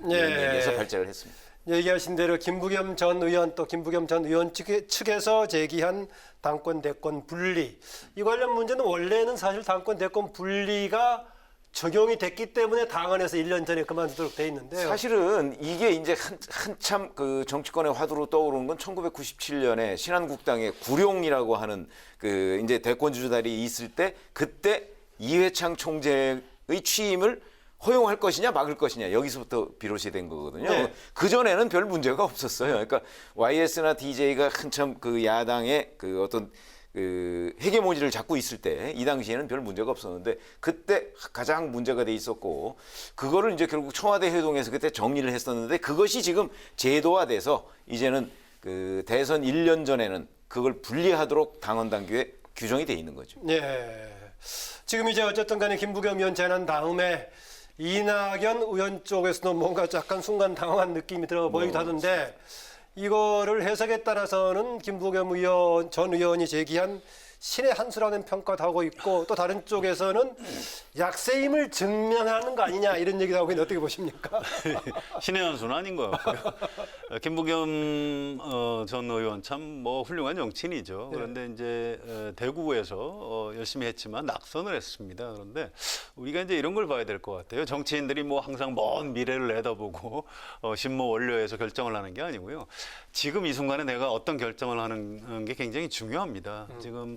이런 얘기에서 발제를 했습니다. 얘기하신 대로 김부겸 전 의원 또 김부겸 전 의원 측에서 제기한 당권 대권 분리 이 관련 문제는 원래는 사실 당권 대권 분리가 적용이 됐기 때문에 당원에서 1년 전에 그만두도록 돼 있는데요. 사실은 이게 이제 한참 그 정치권의 화두로 떠오르는 건 1997년에 신한국당의 구룡이라고 하는 그 이제 대권 주자들이 있을 때 그때 이회창 총재의 취임을 허용할 것이냐 막을 것이냐 여기서부터 비롯이 된 거거든요. 네. 그 전에는 별 문제가 없었어요. 그러니까 YS나 DJ가 한참 그 야당의 그 어떤 그 헤게모니를 잡고 있을 때 이 당시에는 별 문제가 없었는데 그때 가장 문제가 돼 있었고 그거를 이제 결국 청와대 회동에서 그때 정리를 했었는데 그것이 지금 제도화돼서 이제는 그 대선 1년 전에는 그걸 분리하도록 당원 당규에 규정이 돼 있는 거죠. 네. 지금 이제 어쨌든 간에 김부겸 의원 재난 다음에 이낙연 의원 쪽에서도 뭔가 약간 순간 당황한 느낌이 들어 보이기도 하던데 이거를 해석에 따라서는 김부겸 의원 전 의원이 제기한 신의 한 수라는 평가도 하고 있고 또 다른 쪽에서는 약세임을 증명하는 거 아니냐 이런 얘기도 하고 있는데 어떻게 보십니까? 신의 한 수는 아닌 것 같고요. 김부겸 전 의원 참 뭐 훌륭한 정치인이죠. 그런데 이제 대구에서 열심히 했지만 낙선을 했습니다. 그런데 우리가 이제 이런 걸 봐야 될 것 같아요. 정치인들이 뭐 항상 먼 미래를 내다보고 신모 원료에서 결정을 하는 게 아니고요. 지금 이 순간에 내가 어떤 결정을 하는 게 굉장히 중요합니다. 지금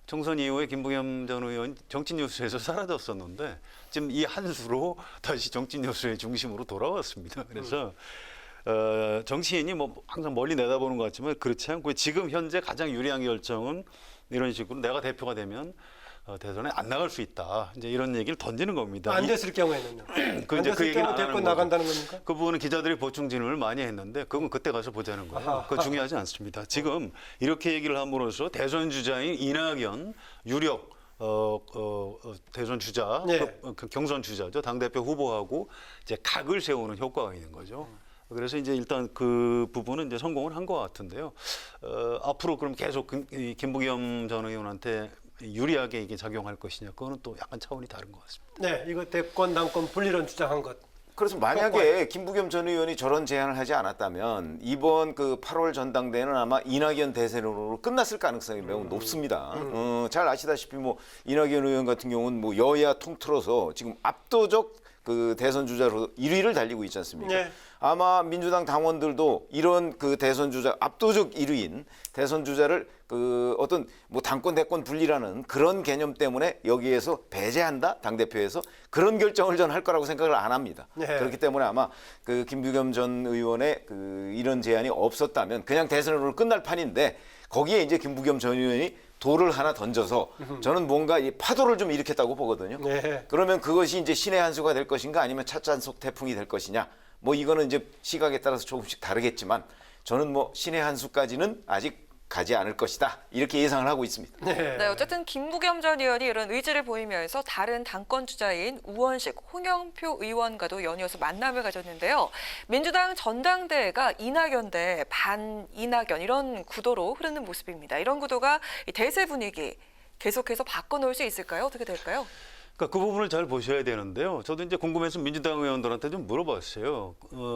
총선 이후에 김부겸 전 의원 정치뉴스에서 사라졌었는데 지금 이 한 수로 다시 정치뉴스의 중심으로 돌아왔습니다. 그래서 정치인이 뭐 항상 멀리 내다보는 것 같지만 그렇지 않고 지금 현재 가장 유리한 결정은 이런 식으로 내가 대표가 되면 대선에 안 나갈 수 있다. 이제 이런 얘기를 던지는 겁니다. 안 됐을 경우에는요? 안 됐을 경우 대권 나간다는 겁니까? 그 부분은 기자들이 보충 질문을 많이 했는데 그건 그때 가서 보자는 거예요. 그거 중요하지 않습니다. 지금 이렇게 얘기를 함으로써 대선 주자인 이낙연 유력 대선 주자, 네. 그 경선 주자죠. 당대표 후보하고 이제 각을 세우는 효과가 있는 거죠. 그래서 이제 일단 그 부분은 이제 성공을 한 것 같은데요. 앞으로 그럼 계속 김부겸 전 의원한테 유리하게 이게 작용할 것이냐, 그거는 또 약간 차원이 다른 것 같습니다. 네, 이거 대권 당권 분리론 주장한 것. 그래서 만약에 김부겸 전 의원이 저런 제안을 하지 않았다면 이번 그 8월 전당대회는 아마 이낙연 대세론으로 끝났을 가능성이 매우 높습니다. 잘 아시다시피 뭐 이낙연 의원 같은 경우는 뭐 여야 통틀어서 지금 압도적 그 대선 주자로 1위를 달리고 있지 않습니까? 네. 아마 민주당 당원들도 이런 그 대선 주자 압도적 1위인 대선 주자를 그 어떤 뭐 당권 대권 분리라는 그런 개념 때문에 여기에서 배제한다 당대표에서 그런 결정을 전 할 거라고 생각을 안 합니다. 네. 그렇기 때문에 아마 그 김부겸 전 의원의 그 이런 제안이 없었다면 그냥 대선으로 끝날 판인데 거기에 이제 김부겸 전 의원이 돌을 하나 던져서 저는 뭔가 이 파도를 좀 일으켰다고 보거든요. 네. 그러면 그것이 이제 신의 한 수가 될 것인가 아니면 찻잔속 태풍이 될 것이냐. 뭐 이거는 이제 시각에 따라서 조금씩 다르겠지만 저는 뭐 신의 한 수까지는 아직 가지 않을 것이다. 이렇게 예상을 하고 있습니다. 네, 어쨌든 김부겸 전 의원이 이런 의지를 보이면서 다른 당권 주자인 우원식, 홍영표 의원과도 연이어서 만남을 가졌는데요. 민주당 전당대회가 이낙연 대 반 이낙연 이런 구도로 흐르는 모습입니다. 이런 구도가 이 대세 분위기 계속해서 바꿔놓을 수 있을까요? 어떻게 될까요? 그러니까 그 부분을 잘 보셔야 되는데요. 저도 이제 궁금해서 민주당 의원들한테 좀 물어봤어요.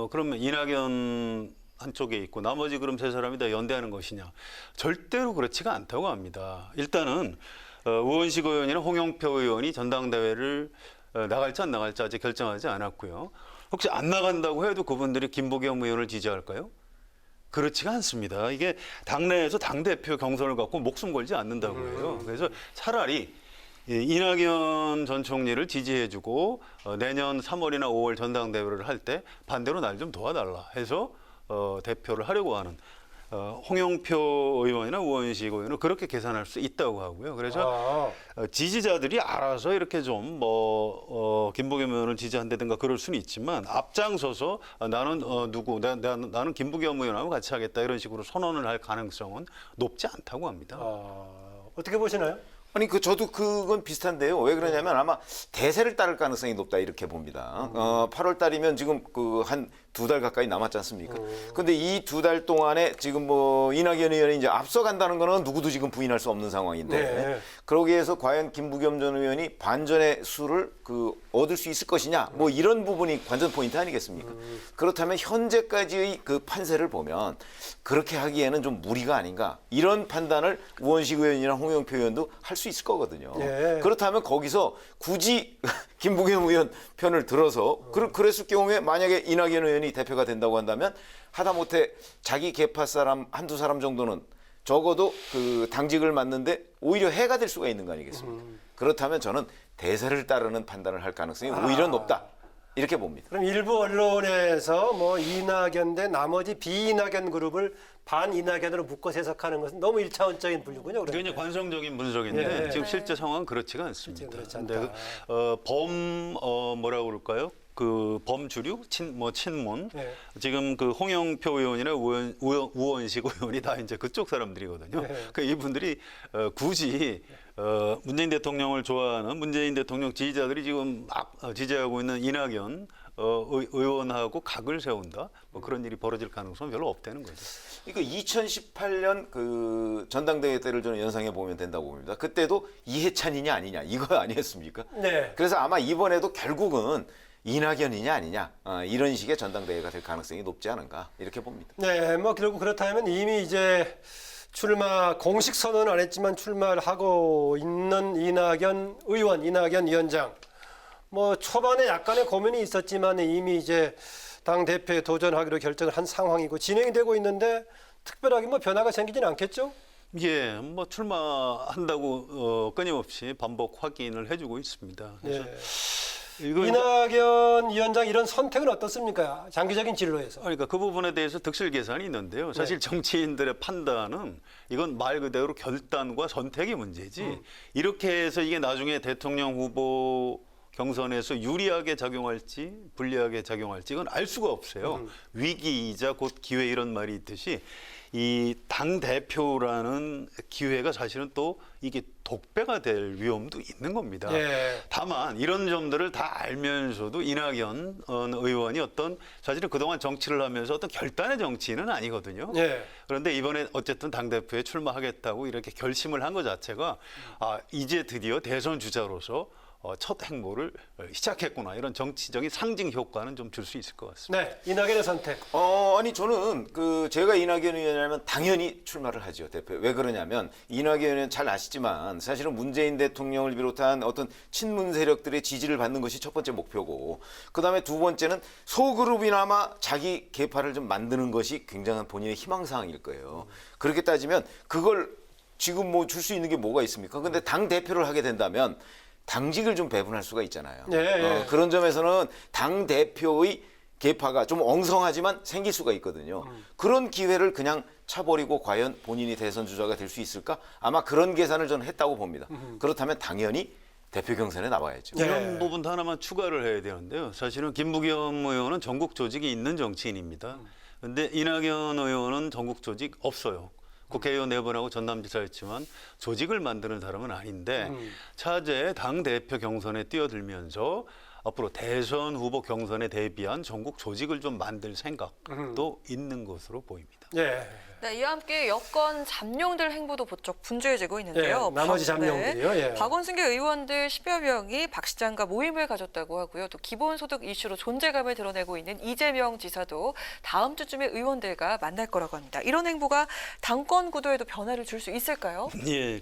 그러면 이낙연 한쪽에 있고 나머지 그럼 세 사람이 다 연대하는 것이냐. 절대로 그렇지가 않다고 합니다. 일단은 우원식 의원이나 홍영표 의원이 전당대회를 나갈지 안 나갈지 아직 결정하지 않았고요. 혹시 안 나간다고 해도 그분들이 김부겸 의원을 지지할까요? 그렇지가 않습니다. 이게 당내에서 당대표 경선을 갖고 목숨 걸지 않는다고 해요. 그래서 차라리 이낙연 전 총리를 지지해주고 내년 3월이나 5월 전당대회를 할 때 반대로 날 좀 도와달라 해서 대표를 하려고 하는 홍영표 의원이나 우원식 의원은 그렇게 계산할 수 있다고 하고요. 그래서 지지자들이 알아서 이렇게 좀 김부겸 의원을 지지한다든가 그럴 수는 있지만 앞장서서 나는 나는 김부겸 의원하고 같이 하겠다 이런 식으로 선언을 할 가능성은 높지 않다고 합니다. 어떻게 보시나요? 아니 저도 그건 비슷한데요. 왜 그러냐면 아마 대세를 따를 가능성이 높다 이렇게 봅니다. 8월 달이면 지금 그 한 두 달 가까이 남았지 않습니까? 근데 이 2달 동안에 지금 뭐 이낙연 의원이 이제 앞서간다는 거는 누구도 지금 부인할 수 없는 상황인데 네. 그러기 위해서 과연 김부겸 전 의원이 반전의 수를 얻을 수 있을 것이냐 뭐 이런 부분이 관전 포인트 아니겠습니까? 그렇다면 현재까지의 그 판세를 보면 그렇게 하기에는 좀 무리가 아닌가 이런 판단을 우원식 의원이나 홍영표 의원도 할 수 있을 거거든요. 네. 그렇다면 거기서 굳이 김부겸 의원 편을 들어서 그랬을 경우에 만약에 이낙연 의원이 대표가 된다고 한다면 하다못해 자기 계파 사람 한두 사람 정도는 적어도 그 당직을 맡는데 오히려 해가 될 수가 있는 거 아니겠습니까? 그렇다면 저는 대세를 따르는 판단을 할 가능성이 오히려 높다. 이렇게 봅니다. 그럼 일부 언론에서 뭐 이낙연 대 나머지 비이낙연 그룹을 반 이낙연으로 묶어서 해석하는 것은 너무 일차원적인 분류군요. 그게 이제 관성적인 분석인데 네. 지금 실제 상황은 그렇지가 않습니다. 그렇지 근데 않다. 뭐라고 그럴까요? 그 범주류 친문 네. 지금 그 홍영표 의원이나 우원식 의원이 다 이제 그쪽 사람들이거든요. 네. 그러니까 이분들이 굳이 문재인 대통령을 좋아하는 문재인 대통령 지지자들이 지금 막 지지하고 있는 이낙연 의원하고 각을 세운다. 뭐 그런 일이 벌어질 가능성은 별로 없다는 거죠. 이거 2018년 그 전당대회 때를 저는 연상해 보면 된다고 봅니다. 그때도 이해찬이냐 아니냐 이거 아니었습니까? 네. 그래서 아마 이번에도 결국은 이낙연이냐 아니냐 이런 식의 전당대회가 될 가능성이 높지 않은가 이렇게 봅니다. 네, 뭐 결국 그렇다면 이미 이제 출마 공식 선언은 안 했지만 출마를 하고 있는 이낙연 의원, 이낙연 위원장. 뭐 초반에 약간의 고민이 있었지만 이미 이제 당 대표에 도전하기로 결정을 한 상황이고 진행이 되고 있는데 특별하게 뭐 변화가 생기진 않겠죠? 예, 뭐 출마한다고 끊임없이 반복 확인을 해주고 있습니다. 그래서 네. 이거 이낙연 위원장 이런 선택은 어떻습니까? 장기적인 진로에서. 그러니까 그 부분에 대해서 득실 계산이 있는데요. 사실 정치인들의 판단은 이건 말 그대로 결단과 선택의 문제지. 이렇게 해서 이게 나중에 대통령 후보 경선에서 유리하게 작용할지 불리하게 작용할지 이건 알 수가 없어요. 위기이자 곧 기회 이런 말이 있듯이 이 당 대표라는 기회가 사실은 또 이게 독배가 될 위험도 있는 겁니다. 예. 다만 이런 점들을 다 알면서도 이낙연 의원이 사실은 그동안 정치를 하면서 어떤 결단의 정치인은 아니거든요. 예. 그런데 이번에 어쨌든 당대표에 출마하겠다고 이렇게 결심을 한 것 자체가 이제 드디어 대선 주자로서 첫 행보를 시작했구나. 이런 정치적인 상징 효과는 좀 줄 수 있을 것 같습니다. 네, 이낙연의 선택. 아니 저는 제가 이낙연 의원이라면 당연히 출마를 하죠, 대표. 왜 그러냐면 이낙연 의원은 잘 아시지만 사실은 문재인 대통령을 비롯한 어떤 친문 세력들의 지지를 받는 것이 첫 번째 목표고 그다음에 두 번째는 소그룹이나마 자기 계파를 좀 만드는 것이 굉장한 본인의 희망사항일 거예요. 그렇게 따지면 그걸 지금 뭐 줄 수 있는 게 뭐가 있습니까? 근데 당 대표를 하게 된다면 당직을 좀 배분할 수가 있잖아요. 네. 그런 점에서는 당 대표의 계파가 좀 엉성하지만 생길 수가 있거든요. 그런 기회를 그냥 차버리고 과연 본인이 대선 주자가 될 수 있을까? 아마 그런 계산을 저는 했다고 봅니다. 그렇다면 당연히 대표 경선에 나와야죠. 이런 부분도 하나만 추가를 해야 되는데요. 사실은 김부겸 의원은 전국 조직이 있는 정치인입니다. 그런데 이낙연 의원은 전국 조직 없어요. 국회의원 4번하고 전남지사였지만 조직을 만드는 사람은 아닌데 차제 당대표 경선에 뛰어들면서 앞으로 대선 후보 경선에 대비한 전국 조직을 좀 만들 생각도 있는 것으로 보입니다. 예. 네, 이와 함께 여권 잠룡들 행보도 부쩍 분주해지고 있는데요. 예, 나머지 잠룡들이요. 예. 박원순계 의원들 10여 명이 박 시장과 모임을 가졌다고 하고요. 또 기본소득 이슈로 존재감을 드러내고 있는 이재명 지사도 다음 주쯤에 의원들과 만날 거라고 합니다. 이런 행보가 당권 구도에도 변화를 줄 수 있을까요? 예,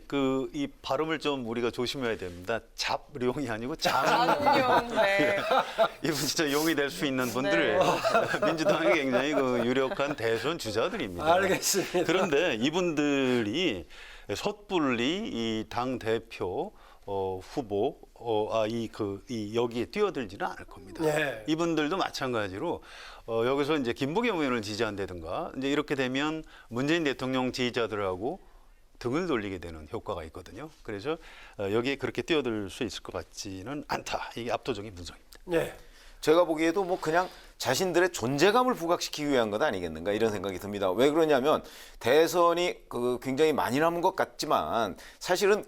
이 발음을 좀 우리가 조심해야 됩니다. 잡룡이 아니고 잠룡. 네. 이분 진짜 용이 될 수 있는 분들이에요. 민주당이 굉장히 유력한 대선 주자들입니다. 알겠습니다. 그런데 이분들이 섣불리 이 당 대표 후보 여기에 뛰어들지는 않을 겁니다. 네. 이분들도 마찬가지로 여기서 이제 김부겸 의원을 지지한다든가 이제 이렇게 되면 문재인 대통령 지지자들하고 등을 돌리게 되는 효과가 있거든요. 그래서 여기에 그렇게 뛰어들 수 있을 것 같지는 않다. 이게 압도적인 분석입니다. 네. 제가 보기에도 뭐 그냥 자신들의 존재감을 부각시키기 위한 것 아니겠는가 이런 생각이 듭니다. 왜 그러냐면 대선이 굉장히 많이 남은 것 같지만 사실은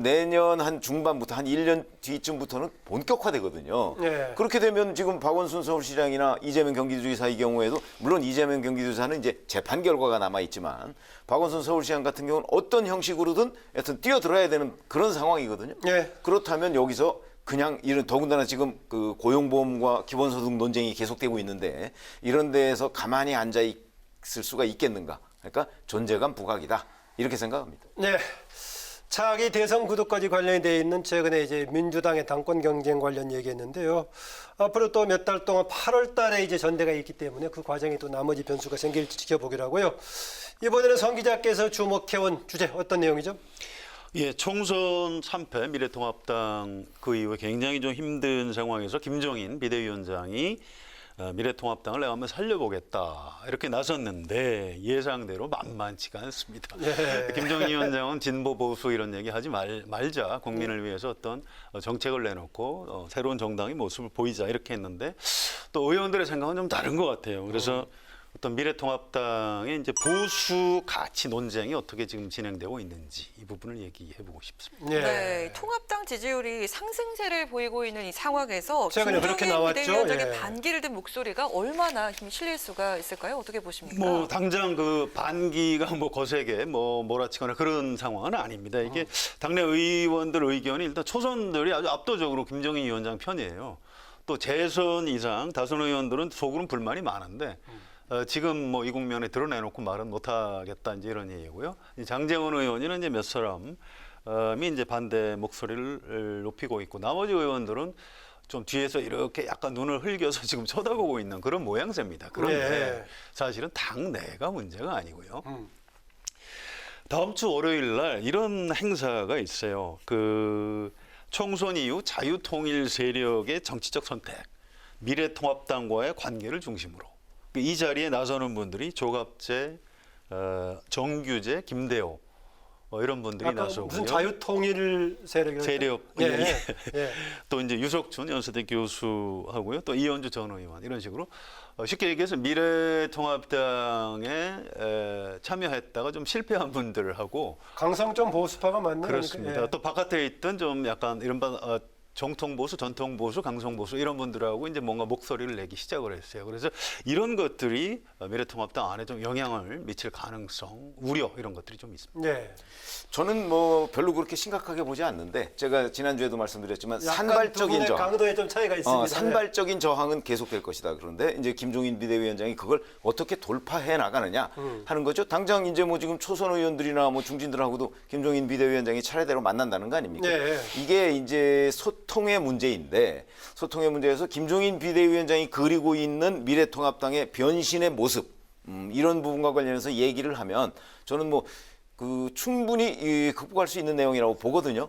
내년 한 중반부터 한 1년 뒤쯤부터는 본격화되거든요. 네. 그렇게 되면 지금 박원순 서울시장이나 이재명 경기도지사의 경우에도 물론 이재명 경기도지사는 이제 재판 결과가 남아 있지만 박원순 서울시장 같은 경우는 어떤 형식으로든 여튼 뛰어들어야 되는 그런 상황이거든요. 네. 그렇다면 여기서 그냥 이런 더군다나 지금 고용보험과 기본소득 논쟁이 계속되고 있는데 이런 데에서 가만히 앉아 있을 수가 있겠는가? 그러니까 존재감 부각이다 이렇게 생각합니다. 네. 차기 대선 구도까지 관련되어 있는 최근에 이제 민주당의 당권 경쟁 관련 얘기했는데요. 앞으로 또 몇 달 동안 8월 달에 이제 전대가 있기 때문에 그 과정에 또 나머지 변수가 생길지 지켜보기로 하고요. 이번에는 성 기자께서 주목해온 주제 어떤 내용이죠? 예, 총선 3패 미래통합당 그 이후에 굉장히 좀 힘든 상황에서 김종인 비대위원장이 미래통합당을 내가 한번 살려보겠다 이렇게 나섰는데 예상대로 만만치가 않습니다. 네. 김종인 위원장은 진보 보수 이런 얘기 하지 말자 국민을 위해서 어떤 정책을 내놓고 새로운 정당의 모습을 보이자 이렇게 했는데 또 의원들의 생각은 좀 다른 것 같아요. 그래서 어떤 미래통합당의 이제 보수 가치 논쟁이 어떻게 지금 진행되고 있는지 이 부분을 얘기해보고 싶습니다. 네, 통합당 지지율이 상승세를 보이고 있는 이 상황에서 최근에 그렇게 나왔죠. 비대위원장의 예. 반기를 든 목소리가 얼마나 힘이 실릴 수가 있을까요? 어떻게 보십니까? 뭐 당장 그 반기가 뭐 거세게 뭐 몰아치거나 그런 상황은 아닙니다. 이게 당내 의원들 의견이 일단 초선들이 아주 압도적으로 김종인 위원장 편이에요. 또 재선 이상 다선 의원들은 속으로는 불만이 많은데 지금 뭐 이 국면에 드러내놓고 말은 못하겠다 이제 이런 얘기고요. 장제원 의원이는 이제 몇 사람이 이제 반대 목소리를 높이고 있고 나머지 의원들은 좀 뒤에서 이렇게 약간 눈을 흘겨서 지금 쳐다보고 있는 그런 모양새입니다. 그런데 네. 사실은 당내가 문제가 아니고요. 다음 주 월요일 날 이런 행사가 있어요. 총선 이후 자유통일 세력의 정치적 선택, 미래통합당과의 관계를 중심으로 이 자리에 나서는 분들이 조갑재, 정규재, 김대호 이런 분들이 나서고요. 무슨 자유통일 세력 예. 또 이제 유석춘 연세대 교수하고요. 또 이현주 전 의원 이런 식으로 쉽게 얘기해서 미래통합당에 참여했다가 좀 실패한 분들하고 강성좀 보수파가 맞는 그렇습니다. 거니까. 예. 또 바깥에 있던 좀 약간 이른바 정통보수, 전통보수, 강성보수 이런 분들하고 이제 뭔가 목소리를 내기 시작을 했어요. 그래서 이런 것들이 미래통합당 안에 좀 영향을 미칠 가능성, 우려 이런 것들이 좀 있습니다. 네. 저는 뭐 별로 그렇게 심각하게 보지 않는데 제가 지난주에도 말씀드렸지만 산발적인 저항, 강도에 좀 차이가 있습니다. 산발적인 저항은 계속될 것이다. 그런데 이제 김종인 비대위원장이 그걸 어떻게 돌파해 나가느냐 하는 거죠. 당장 이제 뭐 지금 초선 의원들이나 뭐 중진들하고도 김종인 비대위원장이 차례대로 만난다는 거 아닙니까? 네. 이게 이제 소통의 문제인데 소통의 문제에서 김종인 비대위원장이 그리고 있는 미래통합당의 변신의 모습 이런 부분과 관련해서 얘기를 하면 저는 뭐 충분히 극복할 수 있는 내용이라고 보거든요.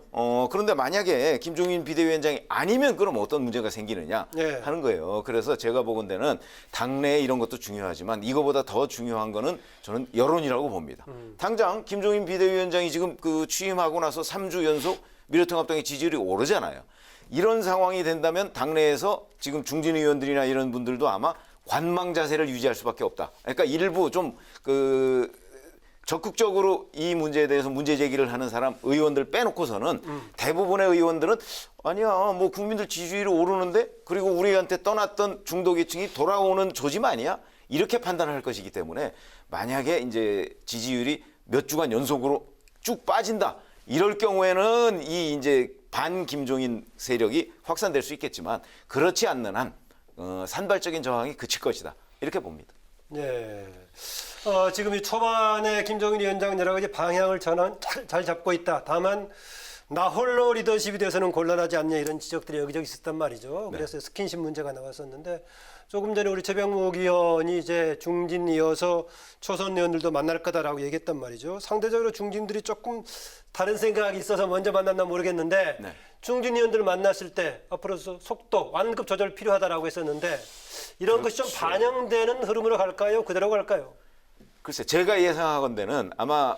그런데 만약에 김종인 비대위원장이 아니면 그럼 어떤 문제가 생기느냐 하는 거예요. 그래서 제가 보건대는 당내 이런 것도 중요하지만 이거보다 더 중요한 거는 저는 여론이라고 봅니다. 당장 김종인 비대위원장이 지금 취임하고 나서 3주 연속 미래통합당의 지지율이 오르잖아요. 이런 상황이 된다면 당내에서 지금 중진 의원들이나 이런 분들도 아마 관망 자세를 유지할 수밖에 없다. 그러니까 일부 좀 적극적으로 이 문제에 대해서 문제 제기를 하는 사람 의원들 빼놓고서는 대부분의 의원들은 아니야 뭐 국민들 지지율이 오르는데 그리고 우리한테 떠났던 중도계층이 돌아오는 조짐 아니야 이렇게 판단할 것이기 때문에 만약에 이제 지지율이 몇 주간 연속으로 쭉 빠진다 이럴 경우에는 이 이제 반 김종인 세력이 확산될 수 있겠지만 그렇지 않는 한 산발적인 저항이 그칠 것이다 이렇게 봅니다. 네. 지금 이 초반에 김종인 위원장 여러 가지 방향을 잘 잡고 있다. 다만 나 홀로 리더십이 돼서는 곤란하지 않냐 이런 지적들이 여기저기 있었단 말이죠. 그래서 스킨십 문제가 나왔었는데 조금 전에 우리 최병욱 의원이 이제 중진 이어서 초선 의원들도 만날 거다라고 얘기했단 말이죠. 상대적으로 중진들이 조금 다른 생각이 있어서 먼저 만났나 모르겠는데 중진 의원들 만났을 때 앞으로 속도, 완급 조절 필요하다라고 했었는데 이런 것이 좀 반영되는 흐름으로 갈까요? 그대로 갈까요? 글쎄 제가 예상하건대는 아마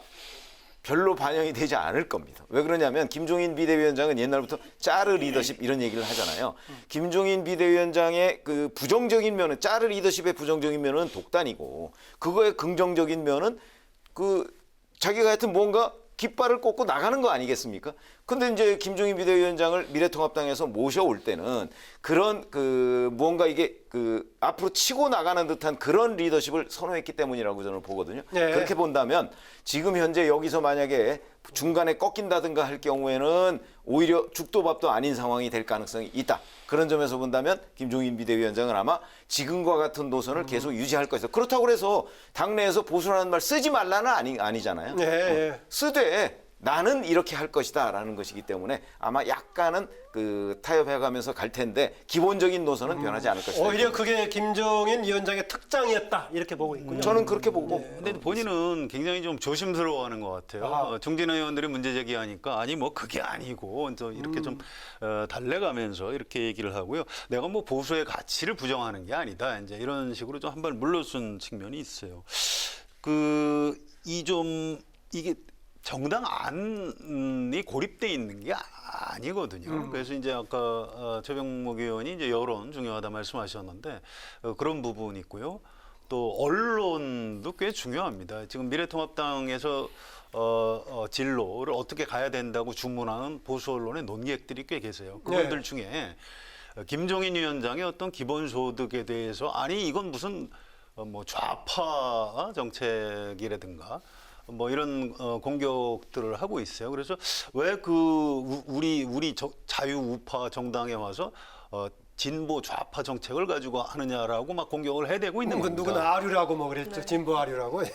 별로 반영이 되지 않을 겁니다. 왜 그러냐면 김종인 비대위원장은 옛날부터 짜르 리더십 이런 얘기를 하잖아요. 김종인 비대위원장의 그 부정적인 면은 짜르 리더십의 부정적인 면은 독단이고 그거의 긍정적인 면은 그 자기가 하여튼 뭔가 깃발을 꽂고 나가는 거 아니겠습니까? 근데 이제 김종인 비대위원장을 미래통합당에서 모셔올 때는 그런 그 뭔가 이게 그 앞으로 치고 나가는 듯한 그런 리더십을 선호했기 때문이라고 저는 보거든요. 네. 그렇게 본다면 지금 현재 여기서 만약에 중간에 꺾인다든가 할 경우에는 오히려 죽도 밥도 아닌 상황이 될 가능성이 있다. 그런 점에서 본다면 김종인 비대위원장은 아마 지금과 같은 노선을 계속 유지할 것이다. 그렇다고 해서 당내에서 보수라는 말 쓰지 말라는 아니잖아요. 네. 쓰되 나는 이렇게 할 것이다라는 것이기 때문에 아마 약간은 그 타협해가면서 갈 텐데 기본적인 노선은 변하지 않을 것이다. 오히려 그게 김종인 위원장의 특장이었다 이렇게 보고 있군요. 저는 그렇게 보고. 근데 본인은 굉장히 좀 조심스러워하는 것 같아요. 중진 의원들이 문제 제기하니까 아니 뭐 그게 아니고 이렇게 좀 달래가면서 이렇게 얘기를 하고요. 내가 뭐 보수의 가치를 부정하는 게 아니다. 이제 이런 식으로 좀 한번 물러선 측면이 있어요. 이게 정당 안이 고립돼 있는 게 아니거든요. 그래서 이제 아까 최병목 의원이 이제 여론 중요하다 말씀하셨는데 그런 부분이 있고요. 또 언론도 꽤 중요합니다. 지금 미래통합당에서 진로를 어떻게 가야 된다고 주문하는 보수 언론의 논객들이 꽤 계세요. 그분들 중에 김종인 위원장의 어떤 기본소득에 대해서 아니 이건 무슨 뭐 좌파 정책이라든가 뭐 이런 공격들을 하고 있어요. 그래서 왜 우리 자유 우파 정당에 와서 진보 좌파 정책을 가지고 하느냐라고 막 공격을 해대고 있는 겁니다. 누구는 아류라고 뭐 그랬죠. 네. 진보 아류라고. 예.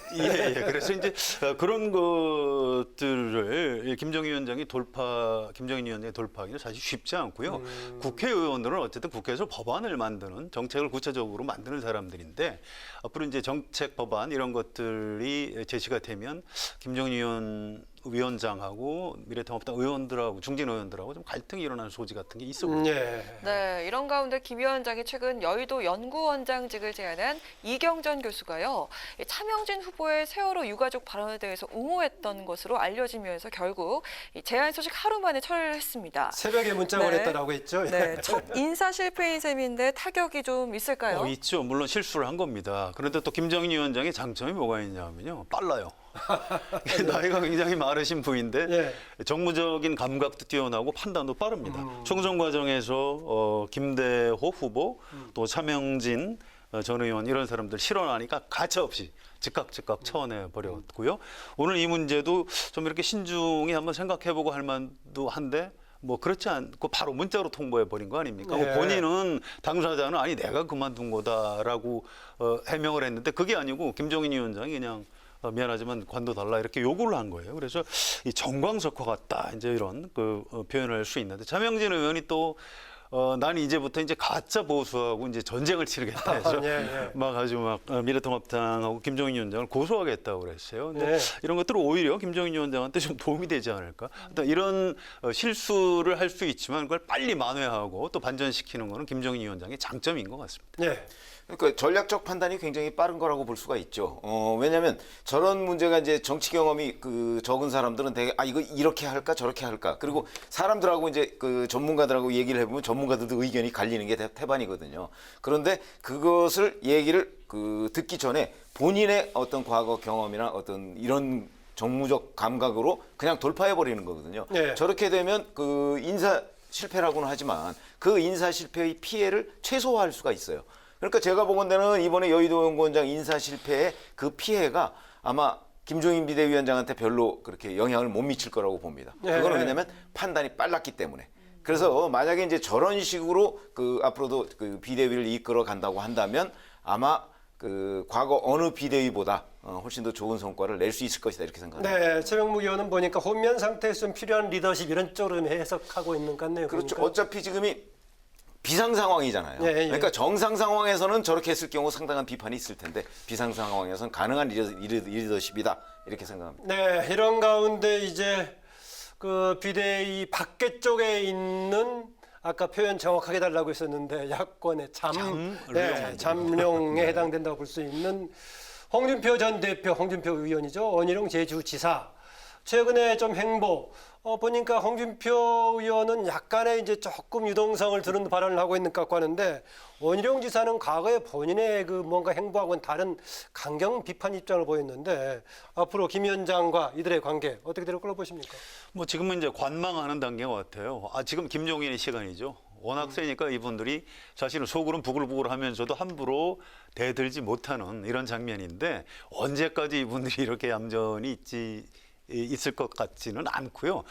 그래서 이제 그런 것들을 김종인 위원장의 돌파하기는 사실 쉽지 않고요. 국회의원들은 어쨌든 국회에서 법안을 만드는 정책을 구체적으로 만드는 사람들인데 앞으로 이제 정책 법안 이런 것들이 제시가 되면 김종인 위원장하고 미래통합당 의원들하고 중진 의원들하고 좀 갈등이 일어나는 소지 같은 게 있어 보입니다. 네, 이런 가운데 김 위원장이 최근 여의도 연구원장직을 제안한 이경전 교수가요. 차명진 후보의 세월호 유가족 발언에 대해서 옹호했던 것으로 알려지면서 결국 제안 소식 하루 만에 철회했습니다. 새벽에 문자 보냈다라고 했죠. 네, 첫 인사 실패인 셈인데 타격이 좀 있을까요? 있죠. 물론 실수를 한 겁니다. 그런데 또 김정인 위원장의 장점이 뭐가 있냐면요. 빨라요. 나이가 굉장히 많으신 분인데 정무적인 감각도 뛰어나고 판단도 빠릅니다. 총선 과정에서 김대호 후보 또 차명진 전 의원 이런 사람들 실언하니까 가차없이 즉각 처언해 버렸고요. 오늘 이 문제도 좀 이렇게 신중히 한번 생각해보고 할 만도 한데 뭐 그렇지 않고 바로 문자로 통보해 버린 거 아닙니까? 본인은 당사자는 아니 내가 그만둔 거다라고 해명을 했는데 그게 아니고 김종인 위원장이 그냥 미안하지만 관둬달라 이렇게 요구를 한 거예요. 그래서 이 정광석화 같다 이제 이런 표현을 할 수 있는데 차명진 의원이 또 난 이제부터 이제 가짜 보수하고 이제 전쟁을 치르겠다 해서 막 아주 막 미래통합당하고 김종인 위원장을 고소하겠다고 그랬어요. 근데 이런 것들은 오히려 김종인 위원장한테 좀 도움이 되지 않을까? 이런 실수를 할 수 있지만 그걸 빨리 만회하고 또 반전시키는 거는 김종인 위원장의 장점인 것 같습니다. 그러니까 전략적 판단이 굉장히 빠른 거라고 볼 수가 있죠. 왜냐하면 저런 문제가 이제 정치 경험이 적은 사람들은 되게 이거 이렇게 할까 저렇게 할까 그리고 사람들하고 이제 전문가들하고 얘기를 해보면 전문가들도 의견이 갈리는 게 태반이거든요. 그런데 그것을 얘기를 듣기 전에 본인의 어떤 과거 경험이나 어떤 이런 정무적 감각으로 그냥 돌파해 버리는 거거든요. 저렇게 되면 인사 실패라고는 하지만 그 인사 실패의 피해를 최소화할 수가 있어요. 그러니까 제가 보건대는 이번에 여의도 연구원장 인사 실패의 그 피해가 아마 김종인 비대위원장한테 별로 그렇게 영향을 못 미칠 거라고 봅니다. 그거는 왜냐하면 판단이 빨랐기 때문에. 그래서 만약에 이제 저런 식으로 앞으로도 비대위를 이끌어 간다고 한다면 아마 과거 어느 비대위보다 훨씬 더 좋은 성과를 낼 수 있을 것이다 이렇게 생각합니다. 네, 최병묵 의원은 보니까 혼면 상태에서 좀 필요한 리더십 이런 쪽으로 해석하고 있는 것 같네요. 그렇죠. 그러니까. 어차피 지금이 비상 상황이잖아요. 그러니까 정상 상황에서는 저렇게 했을 경우 상당한 비판이 있을 텐데 비상 상황에서는 가능한 리더십이다 이렇게 생각합니다. 네, 이런 가운데 이제 비대위 밖에 쪽에 있는 아까 표현 정확하게 달라고 했었는데 야권의 잠룡에 해당된다고 볼 수 있는 홍준표 전 대표, 홍준표 의원이죠. 원희룡 제주지사 최근에 좀 행보 보니까 홍준표 의원은 약간의 이제 조금 유동성을 두는 발언을 하고 있는 것 같고 하는데 원희룡 지사는 과거에 본인의 그 뭔가 행보하고는 다른 강경 비판 입장을 보였는데 앞으로 김 위원장과 이들의 관계 어떻게 될 걸로 보십니까? 뭐 지금은 이제 관망하는 단계 같아요. 지금 김종인의 시간이죠. 워낙 세니까 이분들이 사실은 속으로는 부글부글 하면서도 함부로 대들지 못하는 이런 장면인데 언제까지 이분들이 이렇게 얌전히 있을 것 같지는 않고요.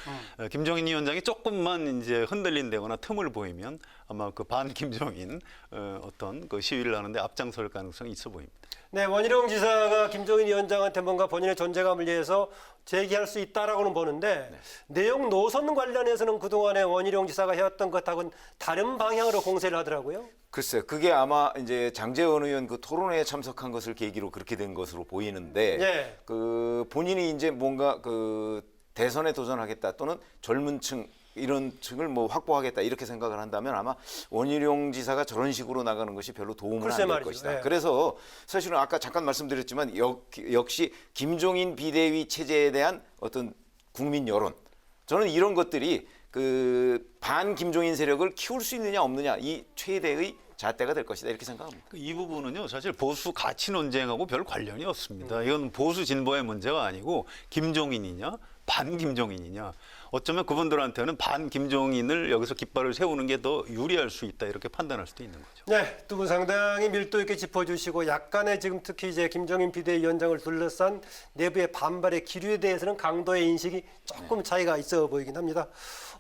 김종인 위원장이 조금만 이제 흔들린다거나 틈을 보이면 아마 그 반 김종인 어떤 그 시위를 하는데 앞장설 가능성이 있어 보입니다. 네, 원희룡 지사가 김종인 위원장한테 뭔가 본인의 존재감을 위해서 제기할 수 있다라고는 보는데 내용 노선 관련해서는 그동안에 원희룡 지사가 해왔던 것하고는 다른 방향으로 공세를 하더라고요. 글쎄요, 그게 아마 이제 장제원 의원 그 토론회에 참석한 것을 계기로 그렇게 된 것으로 보이는데, 예. 그 본인이 이제 뭔가 그 대선에 도전하겠다 또는 젊은 층 이런 층을 뭐 확보하겠다 이렇게 생각을 한다면 아마 원희룡 지사가 저런 식으로 나가는 것이 별로 도움은 안 될 것이다. 예. 그래서 사실은 아까 잠깐 말씀드렸지만 역시 김종인 비대위 체제에 대한 어떤 국민 여론, 저는 이런 것들이 그 반 김종인 세력을 키울 수 있느냐 없느냐 이 최대의 잣대가 될 것이다 이렇게 생각합니다. 이 부분은요 사실 보수 가치 논쟁하고 별 관련이 없습니다. 이건 보수 진보의 문제가 아니고 김종인이냐 반 김종인이냐 어쩌면 그분들한테는 반 김종인을 여기서 깃발을 세우는 게 더 유리할 수 있다 이렇게 판단할 수도 있는 거죠. 네, 두 분 상당히 밀도 있게 짚어주시고 약간의 지금 특히 이제 김종인 비대위원장을 둘러싼 내부의 반발의 기류에 대해서는 강도의 인식이 조금 차이가 있어 보이긴 합니다.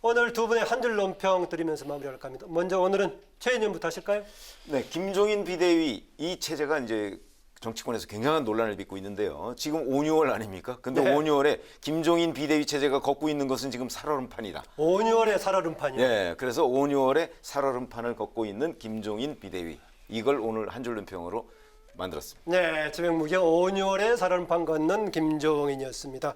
오늘 두 분의 한 줄 논평 드리면서 마무리할까 합니다. 먼저 오늘은 최 의원부터 하실까요? 네, 김종인 비대위 이 체제가 이제 정치권에서 굉장한 논란을 빚고 있는데요. 지금 5, 6월 아닙니까? 근데 네. 5, 6월에 김종인 비대위 체제가 걷고 있는 것은 지금 살얼음판이다. 5, 6월에 살얼음판이요? 네, 그래서 5, 6월에 살얼음판을 걷고 있는 김종인 비대위. 이걸 오늘 한 줄 논평으로 만들었습니다. 네, 제명무경 5, 6월에 살얼음판 걷는 김종인이었습니다.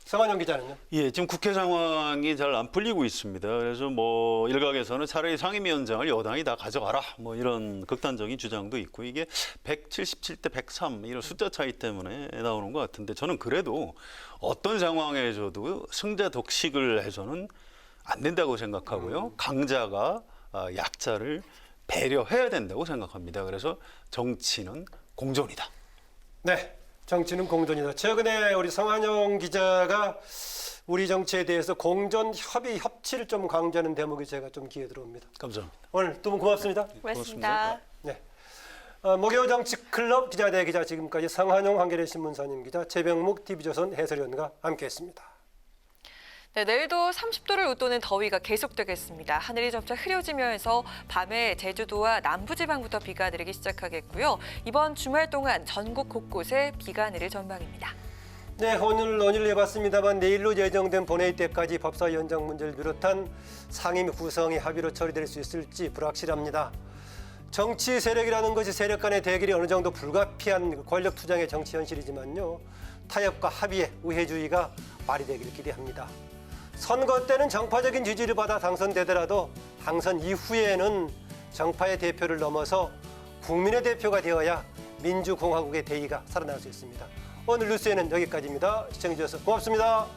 성한영 기자는요? 예, 지금 국회 상황이 잘 안 풀리고 있습니다. 그래서 뭐 일각에서는 차라리 상임위원장을 여당이 다 가져가라 뭐 이런 극단적인 주장도 있고 이게 177대 103 이런 숫자 차이 때문에 나오는 것 같은데 저는 그래도 어떤 상황에서도 승자 독식을 해서는 안 된다고 생각하고요. 강자가 약자를 배려해야 된다고 생각합니다. 그래서 정치는 공존이다. 네. 정치는 공존이다. 최근에 우리 성한영 기자가 우리 정치에 대해서 공존, 협의, 협치를 좀 강조하는 대목이 제가 좀 귀에 들어옵니다. 감사합니다. 오늘 두 분 고맙습니다. 고맙습니다. 네. 목요 정치클럽 기자대 기자 지금까지 성한영 한겨레 신문사님 기자 최병묵 TV조선 해설위원과 함께했습니다. 네, 내일도 30도를 웃도는 더위가 계속되겠습니다. 하늘이 점차 흐려지면서 밤에 제주도와 남부지방부터 비가 내리기 시작하겠고요. 이번 주말 동안 전국 곳곳에 비가 내릴 전망입니다. 네, 오늘 논의를 해봤습니다만 내일로 예정된 본회의 때까지 법사위원장 문제를 비롯한 상임 구성이 합의로 처리될 수 있을지 불확실합니다. 정치 세력이라는 것이 세력 간의 대결이 어느 정도 불가피한 권력 투쟁의 정치 현실이지만요. 타협과 합의의 우회주의가 발휘되기를 기대합니다. 선거 때는 정파적인 지지를 받아 당선되더라도 당선 이후에는 정파의 대표를 넘어서 국민의 대표가 되어야 민주공화국의 대의가 살아날 수 있습니다. 오늘 뉴스에는 여기까지입니다. 시청해주셔서 고맙습니다.